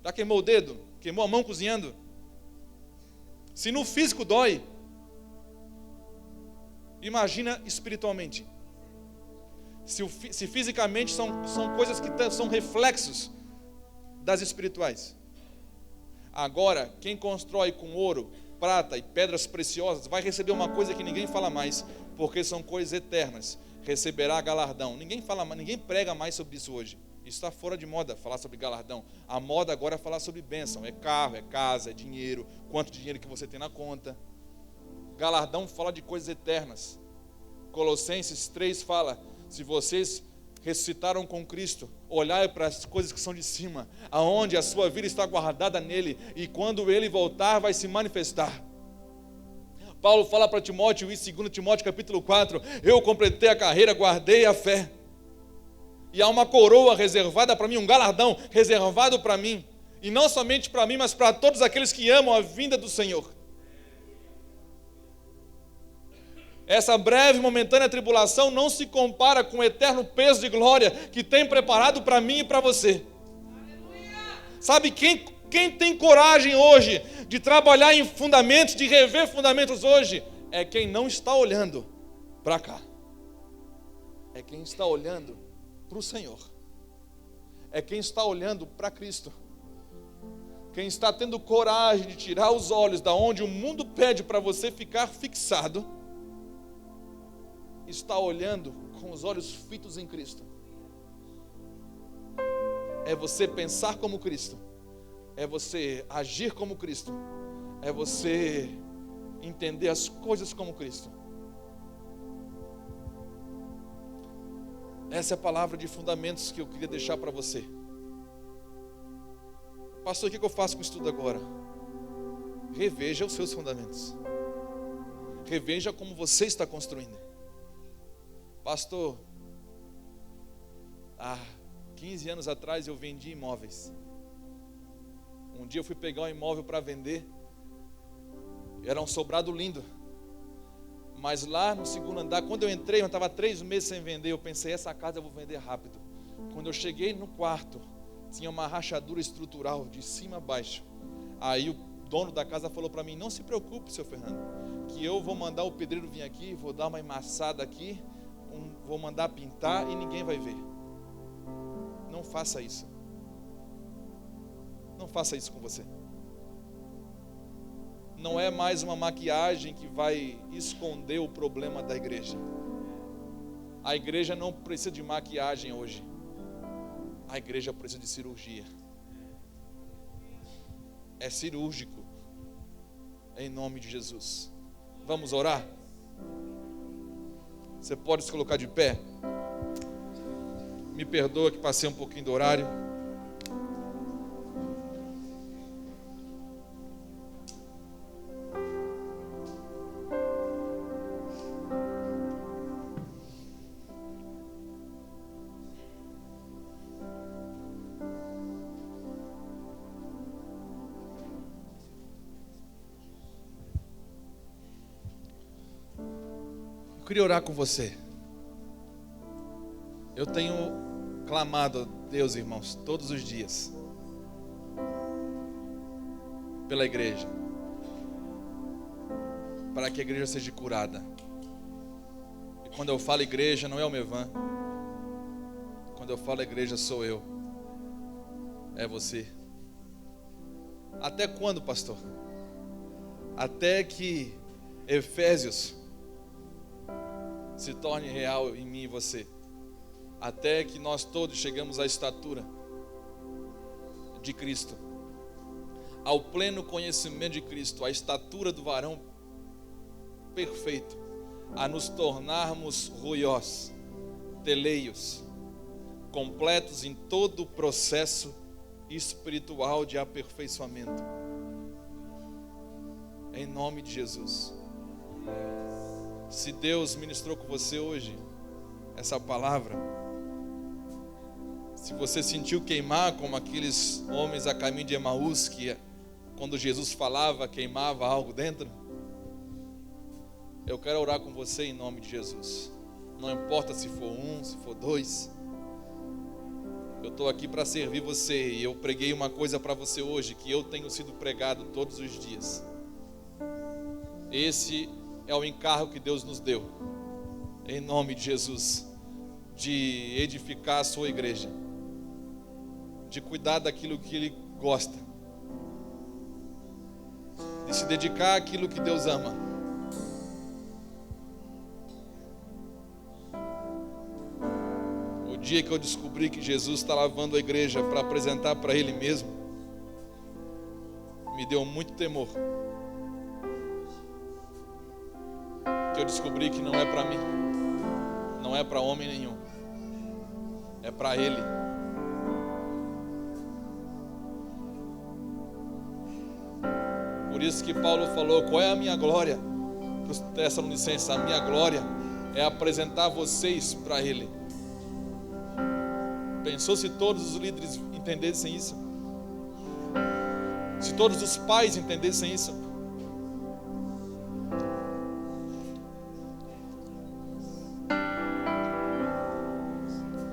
Já queimou o dedo? Queimou a mão cozinhando? Se no físico dói, imagina espiritualmente. Se fisicamente são coisas que são reflexos das espirituais. Agora, quem constrói com ouro, prata e pedras preciosas vai receber uma coisa que ninguém fala mais, porque são coisas eternas. Receberá galardão. Ninguém prega mais sobre isso hoje. Isso está fora de moda, falar sobre galardão. A moda agora é falar sobre bênção. É carro, é casa, é dinheiro, quanto dinheiro que você tem na conta. Galardão fala de coisas eternas. Colossenses 3 fala: se vocês ressuscitaram com Cristo, olhai para as coisas que são de cima, aonde a sua vida está guardada nele, e quando ele voltar vai se manifestar. Paulo fala para Timóteo, em 2 Timóteo capítulo 4, eu completei a carreira, guardei a fé, e há uma coroa reservada para mim, um galardão reservado para mim, e não somente para mim, mas para todos aqueles que amam a vinda do Senhor. Essa breve e momentânea tribulação não se compara com o eterno peso de glória que tem preparado para mim e para você. Sabe quem tem coragem hoje de trabalhar em fundamentos, de rever fundamentos hoje? É quem não está olhando para cá. É quem está olhando para o Senhor. É quem está olhando para Cristo. Quem está tendo coragem de tirar os olhos da onde o mundo pede para você ficar fixado, está olhando com os olhos fitos em Cristo. É você pensar como Cristo, é você agir como Cristo, é você entender as coisas como Cristo. Essa é a palavra de fundamentos que eu queria deixar para você. Pastor, o que eu faço com isso tudo agora? reveja os seus fundamentos. Reveja como você está construindo. Pastor, 15 anos atrás eu vendi imóveis. Um dia eu fui pegar um imóvel para vender. Era um sobrado lindo. Mas lá no segundo andar, quando eu entrei, eu estava 3 meses sem vender. Eu pensei, essa casa eu vou vender rápido. Quando eu cheguei no quarto, tinha uma rachadura estrutural de cima a baixo. Aí o dono da casa falou para mim, não se preocupe, seu Fernando, que eu vou mandar o pedreiro vir aqui, vou dar uma embaçada aqui, vou mandar pintar e ninguém vai ver. Não faça isso. Não faça isso com você. Não é mais uma maquiagem que vai esconder o problema da igreja. A igreja não precisa de maquiagem hoje. A igreja precisa de cirurgia. É cirúrgico. Em nome de Jesus. Vamos orar? Você pode se colocar de pé? Me perdoa que passei um pouquinho do horário. Eu queria orar com você. Eu tenho clamado a Deus, irmãos, todos os dias, pela igreja, para que a igreja seja curada. E quando eu falo igreja, não é o Mevan. Quando eu falo igreja, sou eu. É você. Até quando, pastor? Até que Efésios se torne real em mim e você. Até que nós todos chegamos à estatura de Cristo, ao pleno conhecimento de Cristo, à estatura do varão perfeito, a nos tornarmos ruiós, teleios, completos em todo o processo espiritual de aperfeiçoamento. Em nome de Jesus. Se Deus ministrou com você hoje essa palavra, se você sentiu queimar como aqueles homens a caminho de Emaús, que quando Jesus falava, queimava algo dentro, eu quero orar com você em nome de Jesus. Não importa se for 1, se for 2, eu estou aqui para servir você. E eu preguei uma coisa para você hoje, que eu tenho sido pregado todos os dias. Esse é o encargo que Deus nos deu, em nome de Jesus, de edificar a sua igreja, de cuidar daquilo que Ele gosta, de se dedicar àquilo que Deus ama. O dia que eu descobri que Jesus está lavando a igreja para apresentar para Ele mesmo, me deu muito temor. Eu descobri que não é para mim, não é para homem nenhum, é para Ele. Por isso que Paulo falou, qual é a minha glória? Para os Tessalonicenses, a minha glória é apresentar vocês para Ele. Pensou se todos os líderes entendessem isso? Se todos os pais entendessem isso?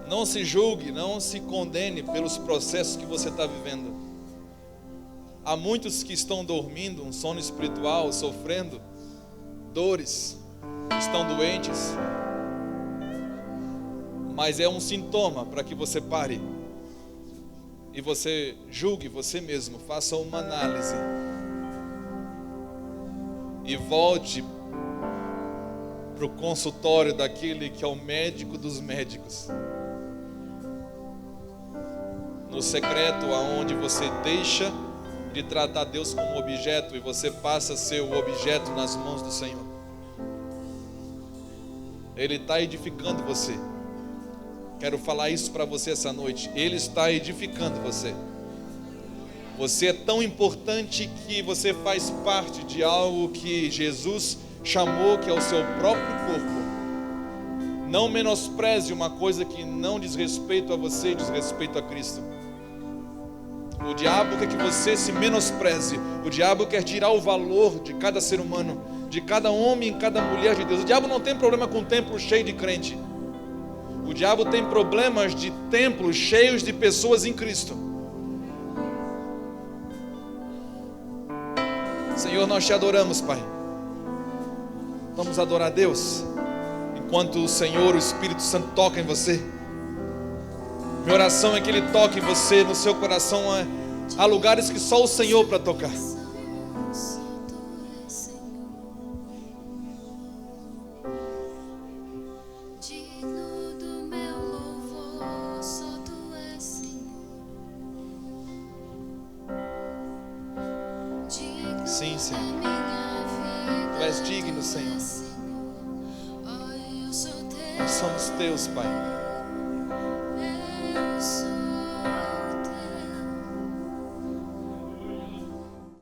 Não se julgue, não se condene pelos processos que você está vivendo. Há muitos que estão dormindo, um sono espiritual, sofrendo dores, estão doentes. Mas é um sintoma para que você pare e você julgue você mesmo, faça uma análise e volte para o consultório daquele que é o médico dos médicos. No secreto, aonde você deixa de tratar Deus como objeto e você passa a ser o objeto nas mãos do Senhor. Ele está edificando você. Quero falar isso para você essa noite. Ele está edificando você. Você é tão importante que você faz parte de algo que Jesus chamou, que é o seu próprio corpo. Não menospreze uma coisa que não diz respeito a você, diz respeito a Cristo. O diabo quer que você se menospreze. O diabo quer tirar o valor de cada ser humano, de cada homem e cada mulher de Deus. O diabo não tem problema com um templo cheio de crente. O diabo tem problemas de templos cheios de pessoas em Cristo. Senhor, nós te adoramos, Pai. Vamos adorar a Deus enquanto o Senhor, o Espírito Santo, toca em você. Minha oração é que Ele toque em você, no seu coração. Há lugares que só o Senhor para tocar. Sim, Senhor. Tu és digno, Senhor. Nós somos teus, Pai.